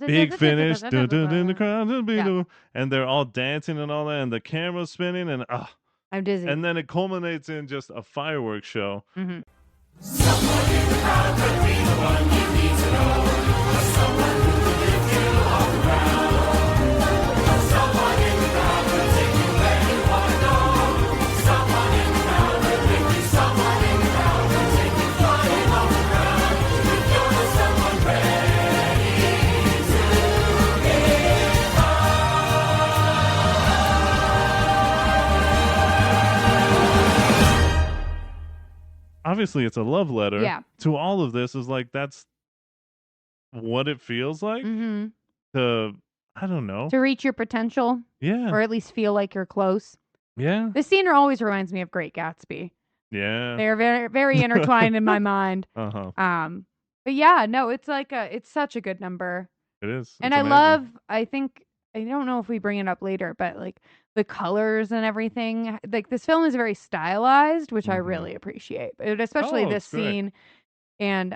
Big finish, dun, dun, dun, the crowd, dun, dun, Yeah. dun, and they're all dancing and all that, and the camera's spinning, and I'm dizzy. and then it culminates in just a fireworks show. Mhm. Obviously, it's a love letter Yeah. to all of this. Is like, that's what it feels like Mhm. to, I don't know. To reach your potential, Yeah. or at least feel like you're close. Yeah. This scene always reminds me of Great Gatsby. Yeah. They are very, very intertwined in my mind. Uh-huh. But yeah, no, it's such a good number. It is. And It's amazing. I don't know if we bring it up later, but like the colors and everything, like this film is very stylized, which I really appreciate. But especially Oh, this it's great. scene and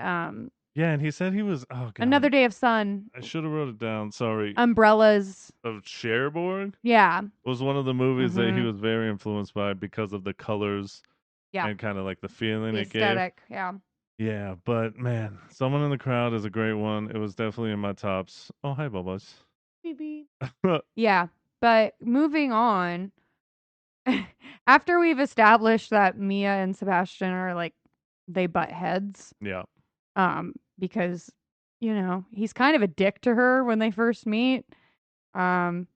Yeah, and he said he was, oh Another God, Day of Sun, I should have wrote it down. Sorry. umbrellas. Of Cherbourg Yeah. was one of the movies that he Mhm. was very influenced by because of the colors Yeah. and kind of like the feeling The it gave. aesthetic. Yeah. Yeah, but man, Someone in the Crowd is a great one. It was definitely in my tops. Oh, hi, Bubbles. Beep, beep. Yeah. But moving on, after we've established that Mia and Sebastian are like they butt heads, Yeah. because he's kind of a dick to her when they first meet, and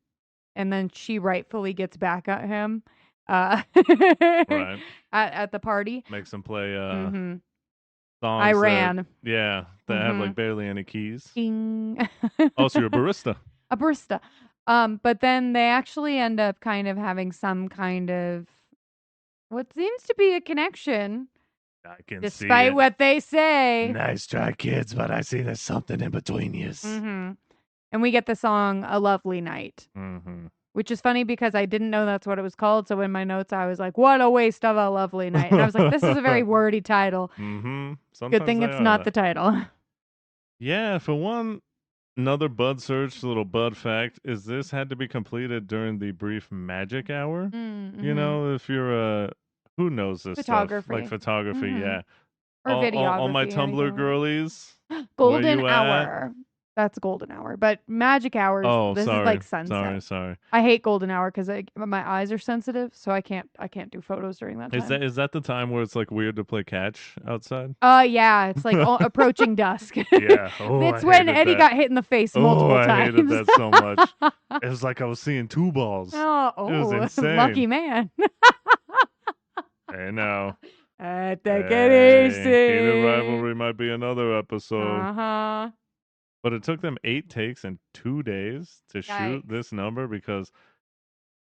then she rightfully gets back at him, Right. at the party. Makes him play Mm-hmm. songs I that, ran. yeah, that have Mhm. like barely any keys. Ding. Oh, so you're a barista. A barista. But then they actually end up kind of having some kind of what seems to be a connection, I can see despite it. what they say. Nice try, kids, but I see there's something in between yous. Mm-hmm. And we get the song "A Lovely Night," which is funny because I didn't know that's what it was called. So in my notes, I was like, "What a waste of a lovely night!" And I was like, "This is a very wordy title. Sometimes Good thing they it's are not that. the title." Yeah, for one, another Bud search, little Bud fact is this had to be completed during the brief magic hour. You Mm-hmm. know, if you're a who knows this stuff like Photography. photography, Mhm. yeah. Or All my videography, Tumblr anything like girlies, that. where Golden you at? hour. That's golden hour. But magic hours, Oh, this is like sunset. sorry. I hate golden hour because my eyes are sensitive, so I can't do photos during that time. Is that the time where it's like weird to play catch outside? Yeah, it's like approaching dusk. Yeah. Oh, I It's when hated Eddie that. got hit in the face Oh, multiple I times. hated that so much. It was like I was seeing two balls. It was insane. Lucky man. Hey, now. Take it Hey, easy. Heated Rivalry might be another episode. Uh-huh. But it took them 8 takes and 2 days to shoot Yikes. this number because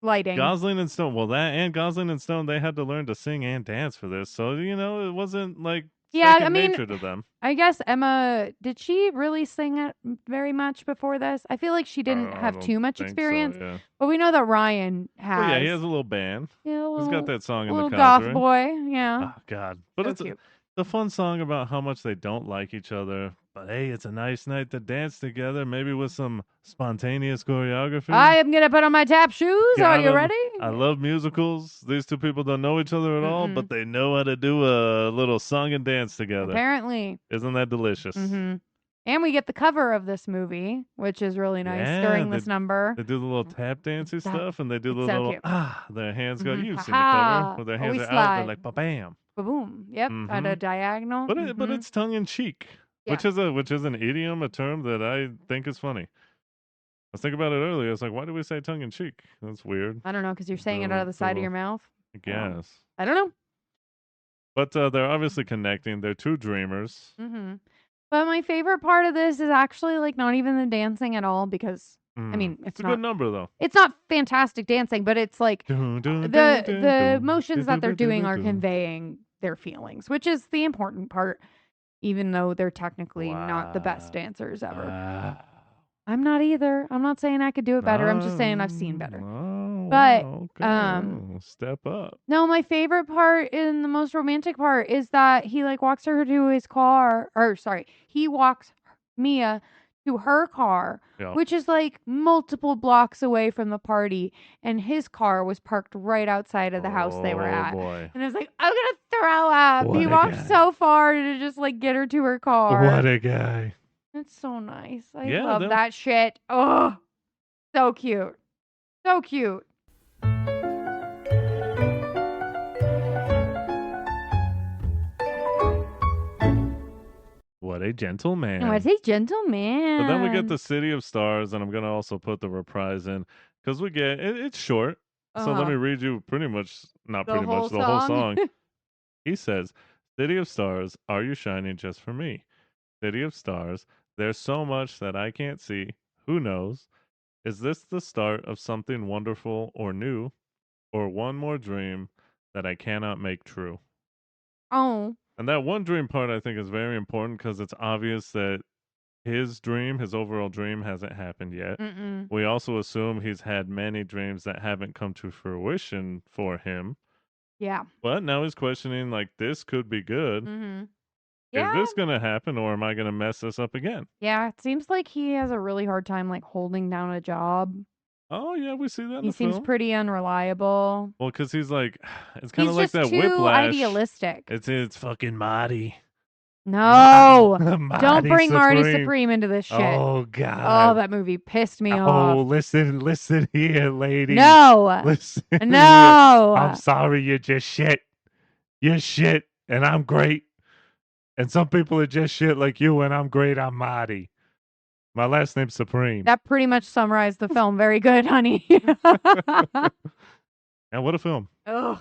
Lighting. Gosling and Stone, Gosling and Stone, they had to learn to sing and dance for this. So, it wasn't like Yeah, second I mean, nature to them. I guess Emma, did she really sing it very much before this? I feel like she didn't I have don't too much think experience, so, yeah. but we know that Ryan has. Well, yeah, he has a little band. Yeah, He's got that song in the little goth Conjuring. boy. Yeah. Oh, God. But So it's cute. a fun song about how much they don't like each other. But hey, it's a nice night to dance together, maybe with some spontaneous choreography. I am gonna put on my tap shoes. Are you ready? I love musicals. These two people don't know each other at all, but they know how to do a little song and dance together. Apparently. Isn't that delicious? Mm-hmm. And we get the cover of this movie, which is really nice during this number. They do the little tap dancey stuff, and they do the so little, cute. their hands go, you've seen the Ha-ha. cover, where their hands We are out, slide. they're like, ba-bam. Boom. Yep. At a diagonal. But it's tongue in cheek, which is an idiom, a term that I think is funny. I was thinking about it earlier. It's like, why do we say tongue in cheek? That's weird. I don't know, because you're saying it out of the side of your mouth. I guess. I don't know. But they're obviously connecting. They're two dreamers. Mm-hmm. But my favorite part of this is actually like not even the dancing at all, because I mean It's a not good number though. It's not fantastic dancing, but it's like the motions that they're doing are conveying their feelings, which is the important part, even though they're technically not the best dancers ever. Wow. I'm not either. I'm not saying I could do it better. I'm just saying I've seen better. Oh, But okay. Step up. no, my favorite part and the most romantic part is that he like walks her to his car, or sorry, he walks Mia to her car, which is like multiple blocks away from the party, and his car was parked right outside of the house they were at. Boy. And I was like, I'm gonna throw up. He walked so far to just like get her to her car. What a guy. It's so nice. I Yeah, love that shit. Oh, so cute. So cute. What a gentleman. What a gentleman. But then we get the City of Stars, and I'm going to also put the reprise in because we get it's short. So let me read you the whole song. He says, City of Stars, are you shining just for me? City of Stars, there's so much that I can't see. Who knows? Is this the start of something wonderful or new? or one more dream that I cannot make true. Oh. And that one dream part I think is very important because it's obvious that his dream, his overall dream, hasn't happened yet. Mm-mm. We also assume he's had many dreams that haven't come to fruition for him. Yeah. But now he's questioning, like, this could be good. Mm-hmm. Is Yeah. this going to happen or am I going to mess this up again? Yeah. It seems like he has a really hard time like holding down a job. Oh, yeah, we see that in He the seems film. pretty unreliable. Well, because he's like, it's kind of He's like just that too Whiplash. idealistic. It's fucking Marty. No. Don't Marty bring Marty Supreme. Supreme into this shit. Oh, Oh, God. that movie pissed me Oh, off. listen here, lady. No. Listen here. I'm No. sorry, you're just shit. You're shit, and I'm great. And some people are just shit like you, and I'm great. I'm Marty. My last name's Supreme. That pretty much summarized the film very good, honey. And what a film. Ugh.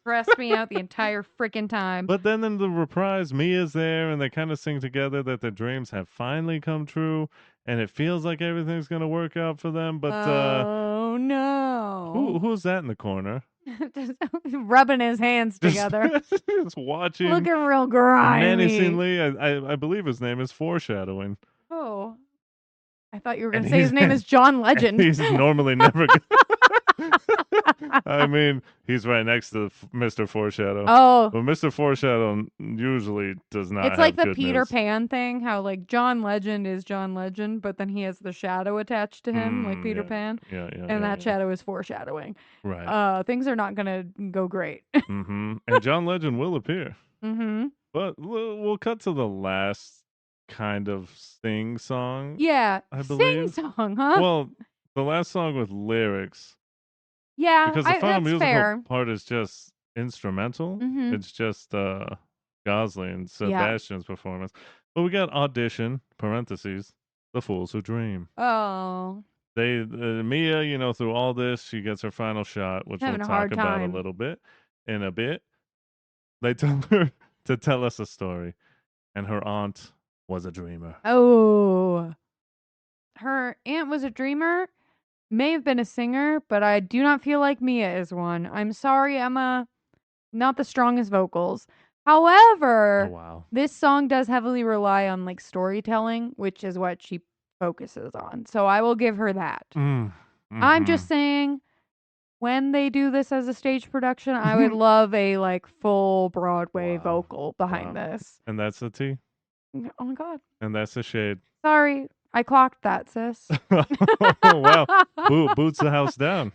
Stressed me out the entire freaking time. But then in the reprise, Mia's there, and they kind of sing together that their dreams have finally come true, and it feels like everything's gonna work out for them. But oh no. who's that in the corner? Just rubbing his hands Just- together. just watching Looking real grimy. menacingly. I believe his name is Foreshadowing. Oh. I thought you were And going to say his he's- name is John Legend. He's normally never good. I mean, he's right next to Mr. Foreshadow. Oh. But Mr. Foreshadow usually does not It's like have the Peter goodness. Pan thing, how like John Legend is John Legend, but then he has the shadow attached to him, like Peter yeah. Pan. Yeah, And that shadow is foreshadowing. Right. Things are not gonna go great. Mm-hmm. And John Legend will appear. Mm-hmm. But we'll cut to the last kind of sing song. Yeah. I believe. Sing song, huh? Well, the last song with lyrics. yeah, Because the final that's musical fair. part is just instrumental. Mhm. It's just Gosling and Sebastian's performance. But we got audition, parentheses, The Fools Who Dream. Oh. They Mia, through all this, she gets her final shot, which Having we'll a talk hard about time. a little bit in a bit. They tell her to tell us a story, and her aunt was a dreamer. Oh. Her aunt was a dreamer, may have been a singer, but I do not feel like Mia is one. I'm sorry, Emma. Not the strongest vocals. Oh, However, wow. this song does heavily rely on like storytelling, which is what she focuses on. So I will give her that. I'm just saying, when they do this as a stage production, I would love a like full Broadway Wow. vocal behind Wow. this. And that's the T. Oh my god. And that's the shade. Sorry, I clocked that, sis. Oh, wow. Boots the house down.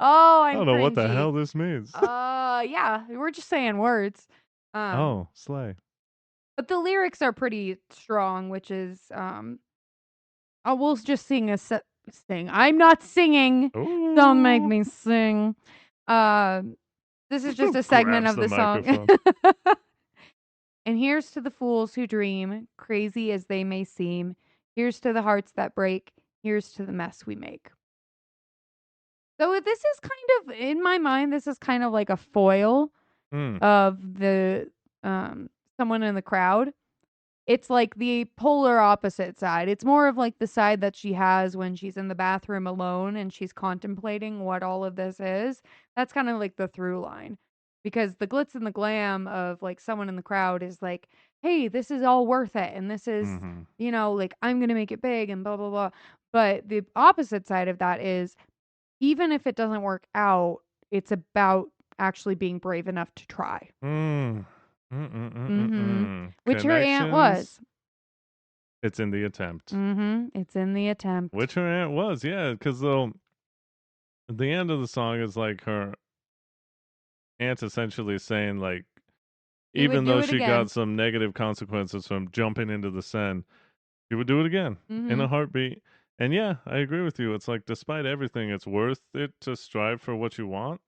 Oh, I I'm don't know what the cringy. hell this means. Yeah, we're just saying words. Slay. But the lyrics are pretty strong, which is I will just sing sing. I'm not singing. Don't make me sing. This is just a segment Grabs of the the song. microphone. And here's to the fools who dream, crazy as they may seem. Here's to the hearts that break. Here's to the mess we make. So this is kind of, in my mind, this is kind of like a foil of the someone in the crowd. It's like the polar opposite side. It's more of like the side that she has when she's in the bathroom alone and she's contemplating what all of this is. That's kind of like the through line. Because the glitz and the glam of like someone in the crowd is like, hey, this is all worth it. And this is, like, I'm going to make it big and blah, blah, blah. But the opposite side of that is, even if it doesn't work out, it's about actually being brave enough to try. Which her aunt was. It's in the attempt. It's in the attempt. Which her aunt was, yeah. Because the end of the song is like her aunt's essentially saying, like, He would even do though it she again. got some negative consequences from jumping into the Seine, she would do it again in a heartbeat. And yeah, I agree with you. It's like, despite everything, it's worth it to strive for what you want.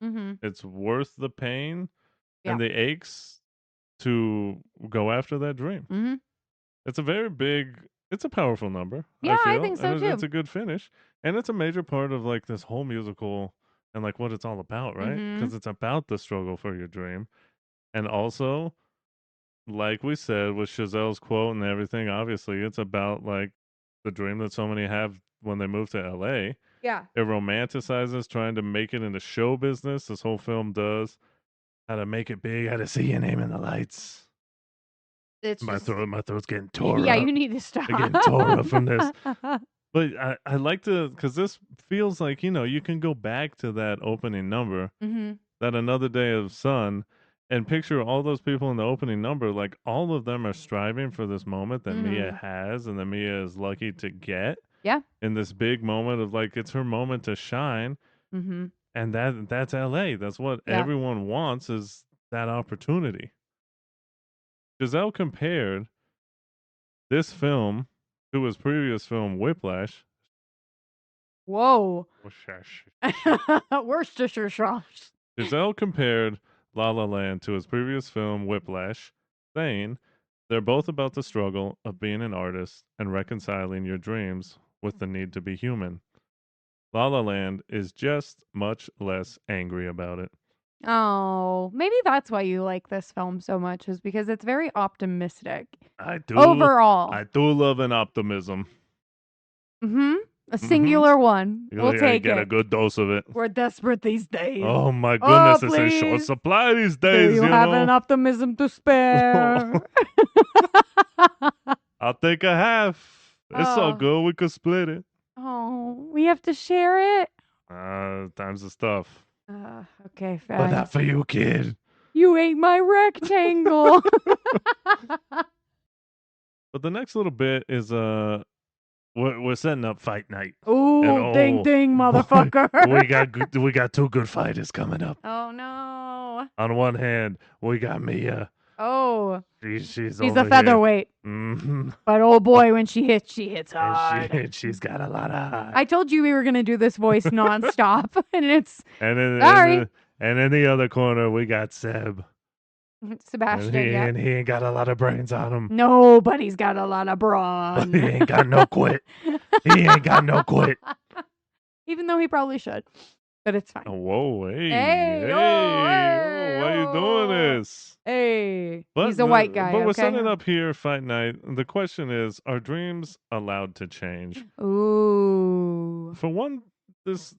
It's worth the pain and the aches to go after that dream. It's a very big, it's a powerful number. Yeah, I I feel. think so, And too. it's a good finish. And it's a major part of like this whole musical and like what it's all about, right? Because it's about the struggle for your dream. And also, like we said with Chazelle's quote and everything, obviously it's about like the dream that so many have when they move to LA. Yeah. It romanticizes trying to make it in the show business. This whole film does. How to make it big, how to see your name in the lights. It's My just throat's getting tore yeah, up. you need to stop. I'm getting tore up from this. But I like to, because this feels like, you can go back to that opening number, Mhm. that Another Day of Sun, and picture all those people in the opening number. Like, all of them are striving for this moment that Mia Mhm. has and that Mia is lucky to get. Yeah. In this big moment of, like, it's her moment to shine. Mhm. And that's LA. That's what Yeah. everyone wants, is that opportunity. Giselle compared this film to his previous film, Whiplash. Whoa. Whiplash. Worcestershire sauce. Giselle compared La La Land to his previous film, Whiplash, saying they're both about the struggle of being an artist and reconciling your dreams with the need to be human. La La Land is just much less angry about it. Oh, maybe that's why you like this film so much, is because it's very optimistic I do overall. I do love an optimism. Mm-hmm. A Mm-hmm. singular one. We'll You take get a it. good dose of it. We're desperate these days. Oh my Oh, goodness, it's in short please. supply these Do days, you have an optimism to spare? I'll take a half. It's all Oh. good. We could split it. Oh, we have to share it? Times of stuff. Okay, But fine. not for you, kid. You ate my rectangle. But the next little bit is we're setting up fight night. Ooh, ding ding, boy, motherfucker. we got two good fighters coming up. Oh no. On one hand, we got Mia. Oh. She's She's over a featherweight. Mm-hmm. But oh boy, when she hits hard. And she's got a lot of heart. I told you we were gonna do this voice nonstop, and it's And then sorry. and in the other corner we got Seb. Sebastian. And he ain't got a lot of brains on him. Nobody's got a lot of brawn. But he ain't got no quit. He ain't got no quit. Even though he probably should. But it's fine. Oh, whoa, hey, Hey, why you doing this? Hey. He's a white guy. But we're okay? setting up here fight night. The question is, are dreams allowed to change? Ooh. For one, this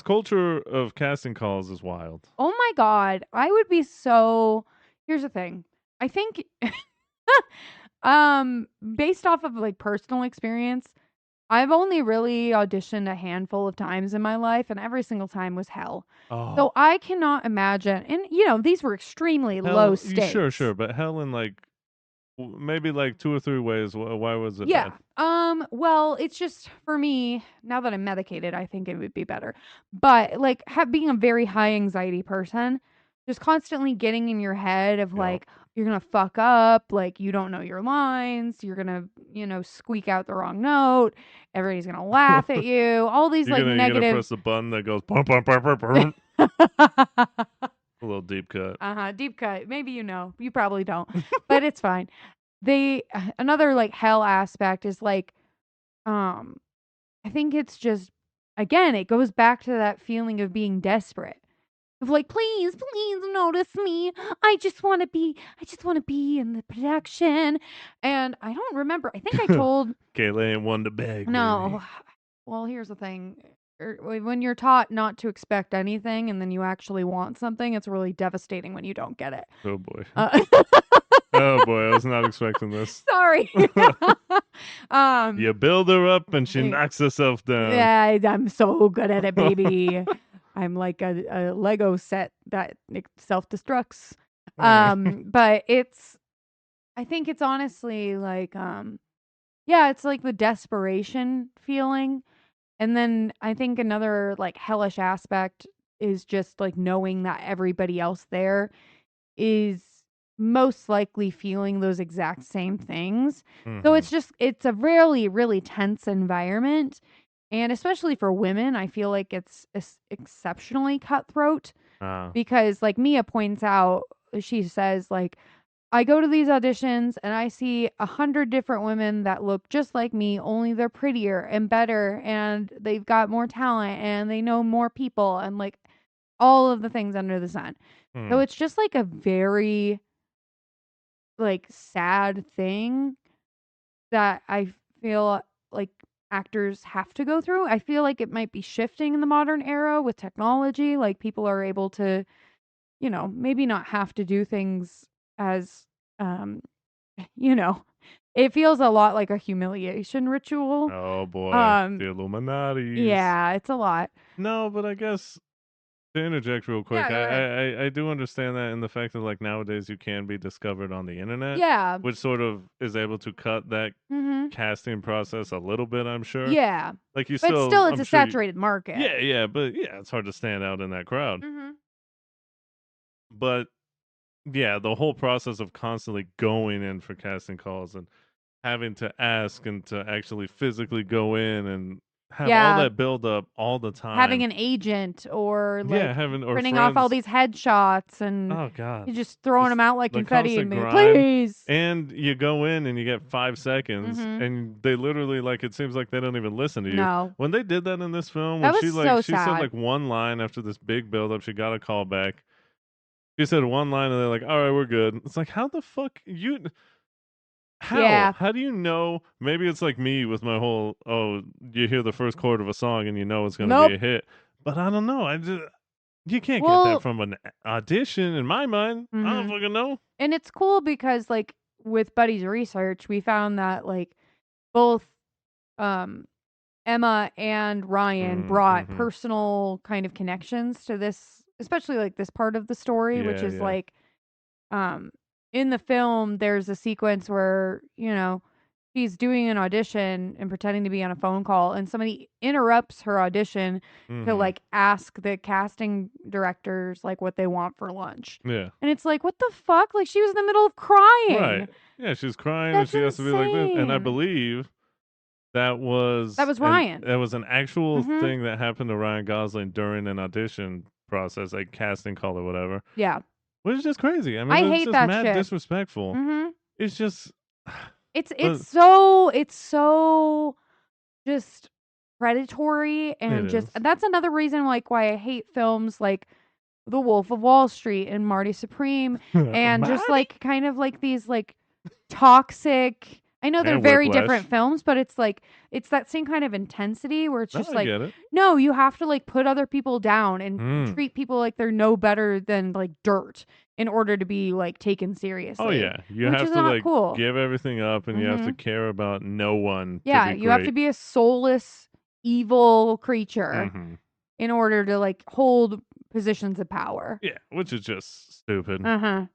culture of casting calls is wild. Oh my God. I would be so. Here's the thing. I think, based off of like personal experience, I've only really auditioned a handful of times in my life, and every single time was hell. Oh, So I cannot imagine. And these were extremely low stakes. Sure, but hell in like maybe like 2 or 3 ways. Why was it Yeah. bad? Well, it's just for me, now that I'm medicated, I think it would be better. But like being a very high anxiety person, just constantly getting in your head of Yep. like, you're going to fuck up, like you don't know your lines, you're going to, squeak out the wrong note, everybody's going to laugh at you, all these You're gonna negative. press the button that goes pum pum pum pum pum. A little deep cut. Deep cut. Maybe you probably don't, but it's fine. Another like hell aspect is like, I think it's just, again, it goes back to that feeling of being desperate. Of like, please notice me. I just want to be in the production. And I don't remember. I think I told. Kayla ain't one to beg. No. Baby. Well, here's the thing. When you're taught not to expect anything and then you actually want something, it's really devastating when you don't get it. Oh boy. Oh boy, I was not expecting this. Sorry. You build her up and she knocks herself down. Yeah, I'm so good at it, baby. I'm like a Lego set that self-destructs. But I think it's honestly like, it's like the desperation feeling. And then I think another like hellish aspect is just like knowing that everybody else there is most likely feeling those exact same things. Mm-hmm. So it's a really, really tense environment. And especially for women, I feel like it's exceptionally cutthroat because like Mia points out, she says like, I go to these auditions and I see 100 different women that look just like me, only they're prettier and better and they've got more talent and they know more people and like all of the things under the sun. So it's just like a very like sad thing that I feel like actors have to go through. I feel like it might be shifting in the modern era with technology. Like people are able to, maybe not have to do things as, um, you know, it feels a lot like a humiliation ritual. Oh boy, the Um, Illuminatis. yeah, it's a lot. No, but I guess to interject real Yeah, quick, go ahead. I do understand that in the fact that like nowadays you can be discovered on the internet, Yeah. which sort of is able to cut that Mm-hmm. casting process a little bit, I'm sure. Yeah. Like you But still, still, it's I'm a sure you, saturated market. yeah, but yeah, it's hard to stand out in that crowd. Mm-hmm. But yeah, the whole process of constantly going in for casting calls and having to ask and to actually physically go in and have all Yeah. that build up all the Having time. an agent or Yeah, like having or printing off all friends. these headshots and Oh god. you just throwing Just them out like the confetti and constant being, grind. please. And you go in and you get 5 seconds Mm-hmm. and they literally like it seems like they don't even listen to you. No. When they did that in this film, when That was so she said sad. like one line after this big build up, she got a call back. She said one line and they're like, all right, we're good. It's like how the fuck you how? Yeah. How do you know? Maybe it's like me with my whole you hear the first chord of a song and you know it's gonna be Nope. a hit. But I don't know. I just you can't get that Well, from an audition in my mind. I don't mm-hmm. fucking know. And it's cool because like with Buddy's research, we found that like both um Emma and Ryan brought Mm-hmm. personal kind of connections to this, especially like this part of the story, which Yeah, is yeah. like um in the film there's a sequence where, she's doing an audition and pretending to be on a phone call and somebody interrupts her audition to Mm-hmm. like ask the casting directors like what they want for lunch. Yeah. And it's like, what the fuck? Like she was in the middle of Right. crying. Yeah, she's crying and That's she has to be like this. And I insane. believe That was Ryan. that was an actual Mhm. thing that happened to Ryan Gosling during an audition process, like casting call or whatever. Yeah. Which is just crazy. I mean, I it's hate just that mad shit. disrespectful. Mhm. It's just It's but it's so it's so just predatory it and just is. that's another reason like why I hate films like The Wolf of Wall Street and Marty Supreme and just Marty like kind of like these like toxic. I know they're and very Whiplash. different films, but it's like it's that same kind of intensity where it's No, just I like get it. no, you have to like put other people down and Mm. treat people like they're no better than like dirt in order to be like taken Oh seriously, yeah, you which have is to not like cool. give everything up, and you have to Mhm. care about no one to Yeah, be you have to great. be a soulless evil creature Mm-hmm. in order to like hold positions of power. Yeah, which is just stupid. Uh-huh.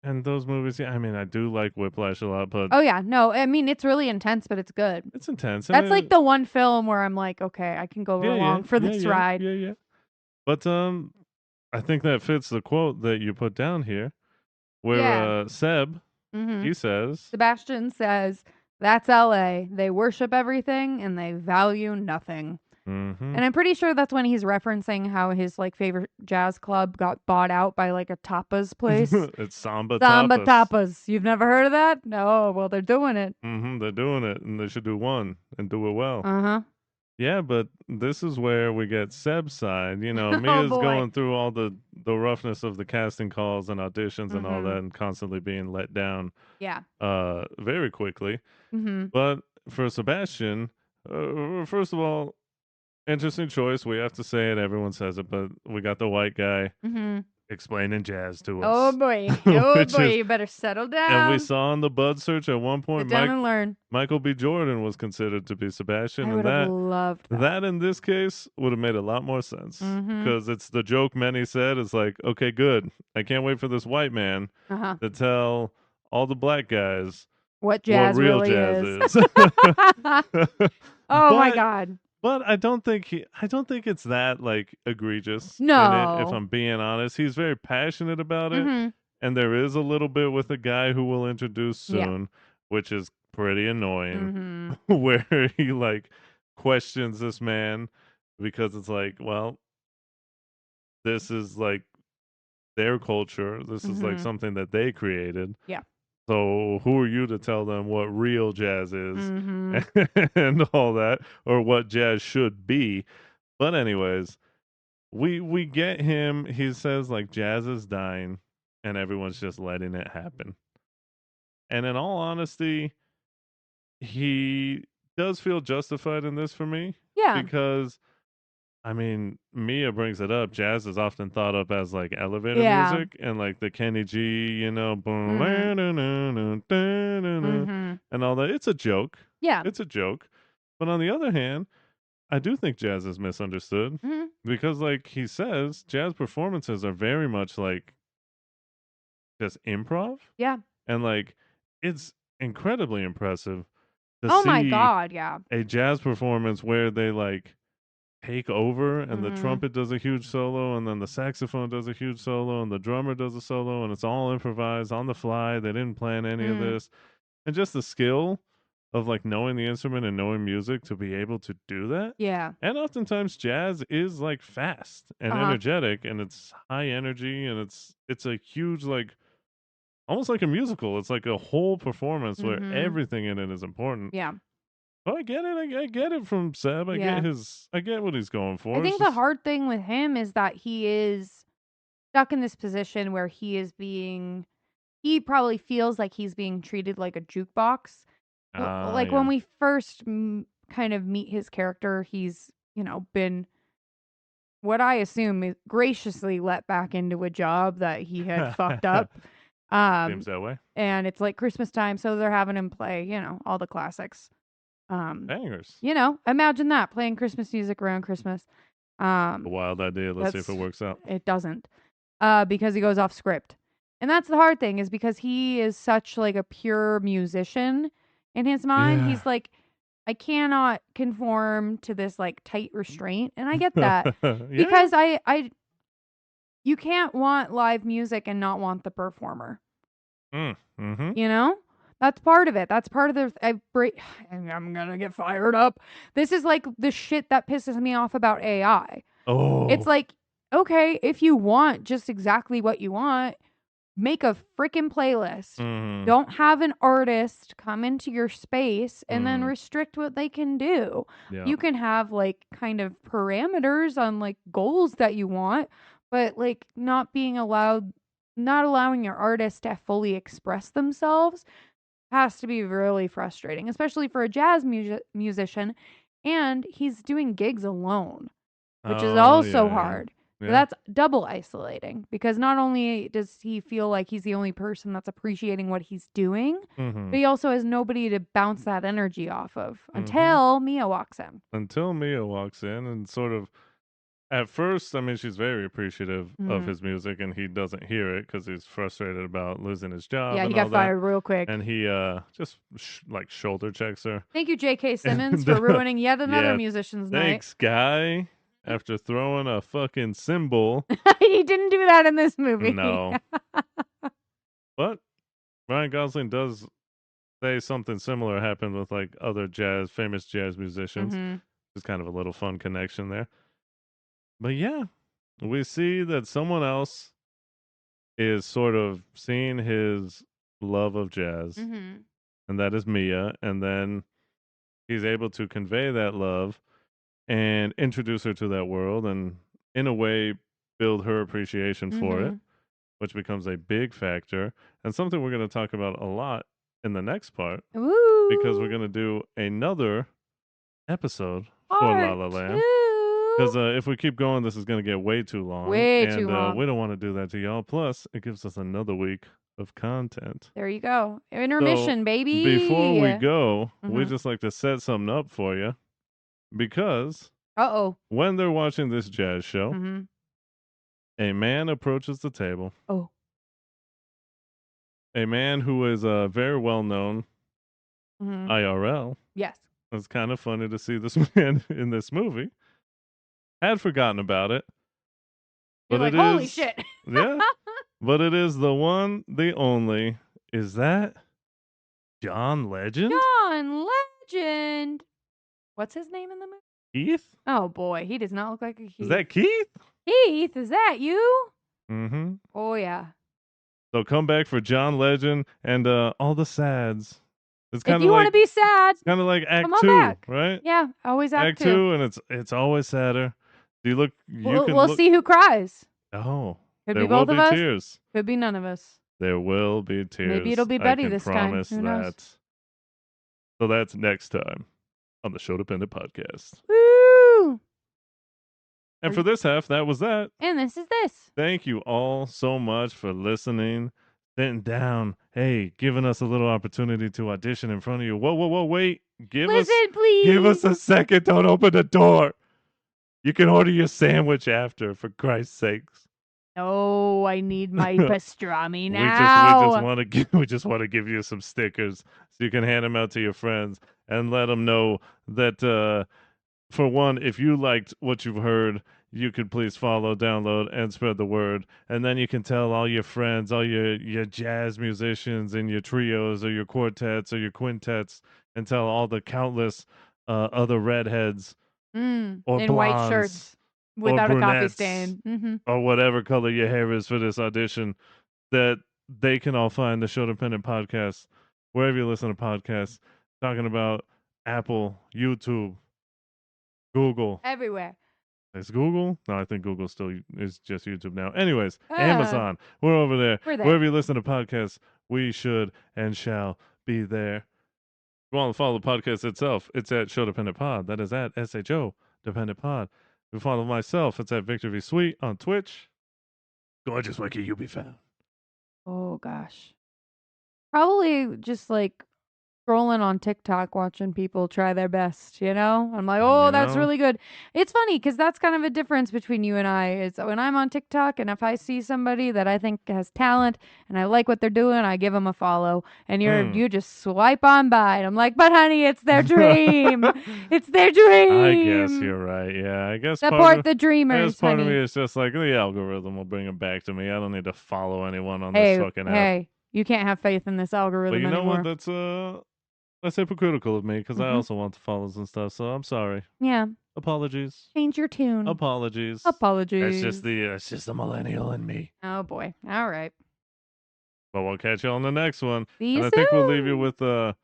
And those movies, yeah, I mean, I do like Whiplash a lot, but Oh yeah, no, I mean it's really intense, but it's good. it's intense. And That's like the one film where I'm like, okay, I can go along for this ride. yeah. But I think that fits the quote that you put down here, where Yeah. Seb Mm-hmm. he says, Sebastian says, "That's LA. They worship everything and they value nothing." mm-hmm. And I'm pretty sure that's when he's referencing how his like favorite jazz club got bought out by like a tapas place. It's Samba Samba Tapas. tapas. You've never heard of that? No. Well, they're doing it. Mm-hmm. They're doing it, and they should do one and do it well. Uh-huh. Yeah, but this is where we get Seb's side. You know, Oh Mia's boy. going through all the roughness of the casting calls and auditions and all Mhm. that, and constantly being let down Yeah. very quickly. Mhm. But for Sebastian, first of all, interesting choice. We have to say it. Everyone says it, but we got the white guy Mhm. explaining jazz to Oh us, boy. Oh which boy. is, You better settle and we down. saw in the Bud search at one Sit point, down and learn. Michael B. Jordan was considered to be Sebastian, I and would have loved that. that in this case would have made a lot more sense Mhm. because it's the joke many said. It's like, okay, good. I can't wait for this white man Uh-huh. to tell all the black guys What what jazz real really jazz is. is. Oh my but god. but I don't think it's that like egregious in it. If No. I'm being honest, he's very passionate about it, Mhm. and there is a little bit with the guy who we'll introduce Yeah. soon, which is pretty annoying, Mhm. where he like questions this man because it's like, well, this is like their culture. This is like Mhm. something that they created. Yeah. So who are you to tell them what real jazz is Mhm. and all that, or what jazz should be? But anyways, we get him. He says like jazz is dying, and everyone's just letting it happen. And in all honesty, he does feel justified in this for me Yeah. because I mean, Mia brings it up. Jazz is often thought of as like elevator Yeah. music and like the Kenny G, boom, Mhm. and Mhm. all that. It's a joke. Yeah. It's a joke. But on the other hand, I do think jazz is misunderstood Mhm. because, like he says, jazz performances are very much like just improv. Yeah. And like, it's incredibly impressive to Oh my see god, yeah. a jazz performance where they like take over and the Mhm. trumpet does a huge solo and then the saxophone does a huge solo and the drummer does a solo and it's all improvised on the fly. They didn't plan any of Mm. this. And just the skill of like knowing the instrument and knowing music to be able to do that. Yeah. And oftentimes jazz is like fast and Uh-huh. energetic and it's high energy and it's a huge like almost like a musical. It's like a whole performance where Mhm. everything in it is important. Yeah. Oh, I get it. I get it from Seb. Yeah. I get what he's going I for. It's think the just hard thing with him is that he is stuck in this position where he probably feels like he's being treated like a jukebox. Like when yeah. we first kind of meet his character, he's, been what I assume is graciously let back into a job that he had fucked up. Seems Um, that way. and it's like Christmas time, so they're having him play, all the classics. Bangers. Imagine that playing Christmas music around Christmas. A Um, wild idea. Let's see if it that's works out. it doesn't. Because he goes off script. And that's the hard thing is because he is such like a pure musician in his mind. Yeah. He's like, I cannot conform to this like tight restraint. And I get that Yeah. because you can't want live music and not want the performer, Mm-hmm. you know? That's part of it. That's part of I'm gonna get fired up. This is like the shit that pisses me off about AI. It's Oh. like, okay, if you want just exactly what you want, make a freaking playlist. Mm-hmm. Don't have an artist come into your space and then Mm-hmm. restrict what they can do. Yeah. You can have like kind of parameters on like goals that you want, but like not allowing your artist to fully express themselves has to be really frustrating, especially for a jazz musician. And he's doing gigs alone, which is Oh also yeah, yeah. hard. So Yeah. that's double isolating because not only does he feel like he's the only person that's appreciating what he's doing, Mm-hmm. but he also has nobody to bounce that energy off of Mm-hmm. until Mia walks in. Until Mia walks in and sort of at first, I mean, she's very appreciative of Mhm. his music, and he doesn't hear it because he's frustrated about losing his job Yeah, he and all got that. fired real quick. And he just like shoulder checks her. Thank you, J.K. Simmons, And for ruining yet another yeah, musician's night. thanks, guy. After throwing a fucking cymbal, He didn't do that in this movie. no. But Ryan Gosling does say something similar happened with like other famous jazz musicians. hmm It's kind of a little fun connection there. But yeah, we see that someone else is sort of seeing his love of jazz, hmm and that is Mia. And then he's able to convey that love and introduce her to that world, and in a way, build her appreciation for it, hmm which becomes a big factor and something we're going to talk about a lot in the next part because we're Woo! going to do another episode for La Part La Land. Because 2. if we keep going, this is going to get way too long. Way and too long. we don't want to do that to y'all. Plus, it gives us another week of content. There you go. So, Intermission, baby. before we go, we Mhm. just like to set something up for you. Because Uh-oh. when they're watching this jazz show, hmm a man approaches the table. Oh. A man who is very well known hmm IRL. Yes. It's kind of funny to see this man in this movie. Had forgotten about it. You're But like, it holy is, shit. yeah. But it is the one, the only. Is that John Legend? John Legend. What's his name in the movie? Keith? Oh, boy. He does not look like a Keith. Is that Keith? Keith, is that you? Mm-hmm. Oh, yeah. So come back for John Legend and all the sads. It's If kind of you want to like be sad, Act come on 2, back. right? Yeah, always Act Act 2, and it's always sadder. You look, We'll see who cries. Oh, Could there be will both of be us. tears. Could be none of us. There will be tears. Maybe it'll be I Betty can this time. promise Who knows? that. So that's next time. on the Sho-Dependent podcast. Woo! And for this half, that was that. And this is this. Thank you all so much for listening, sitting down, hey, giving us a little opportunity to audition in front of you. Whoa, wait. Listen, please. Give us a second. Don't open the door. You can order your sandwich after, for Christ's sakes. Oh, I need my pastrami now. We just want to give you some stickers so you can hand them out to your friends and let them know that for one, if you liked what you've heard, you could please follow, download, and spread the word. And then you can tell all your friends, all your jazz musicians and your trios or your quartets or your quintets, and tell all the countless other redheads or in blondes white shirts without or a coffee brunettes stand. Mm-hmm. or whatever color your hair is for this audition, that they can all find the Sho-Dependent podcast wherever you listen to podcasts, talking about Apple, YouTube, Google. Everywhere. Is Google? No, I think Google still is just YouTube now. Anyways, Amazon. We're over there. We're there. Wherever you listen to podcasts, we should and shall be there. If you want to follow the podcast itself, it's at Sho-Dependent Pod. That is at SHO Dependent Pod. If you follow myself, it's at Victor V. Sweet on Twitch. Gorgeous Wiki, you be found. Oh, gosh. Probably just like scrolling on TikTok, watching people try their best, you know? I'm like, oh, that's really good. It's funny because that's kind of a difference between you and I. Is when I'm on TikTok and if I see somebody that I think has talent and I like what they're doing, I give them a follow. And you just swipe on by. And I'm like, but honey, it's their dream. It's their dream. I guess you're right. Yeah, I guess support the dreamers, part honey. of me is just like the algorithm will bring them back to me. I don't need to follow anyone on this fucking app. Hey, you can't have faith in this algorithm But you know anymore. what? That's hypocritical of me because I also want the follows and stuff. So I'm sorry. Yeah. Apologies. Change your tune. Apologies. Apologies. It's just the millennial in me. Oh boy. All right. But we'll catch you on the next one. See you and I think we'll leave you with a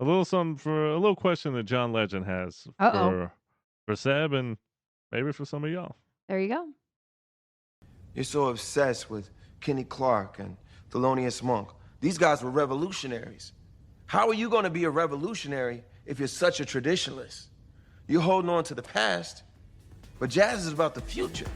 little something for a little question that John Legend has for Seb and maybe for some of y'all. There you go. You're so obsessed with Kenny Clark and Thelonious Monk. These guys were revolutionaries. How are you going to be a revolutionary if you're such a traditionalist? You're holding on to the past, but jazz is about the future.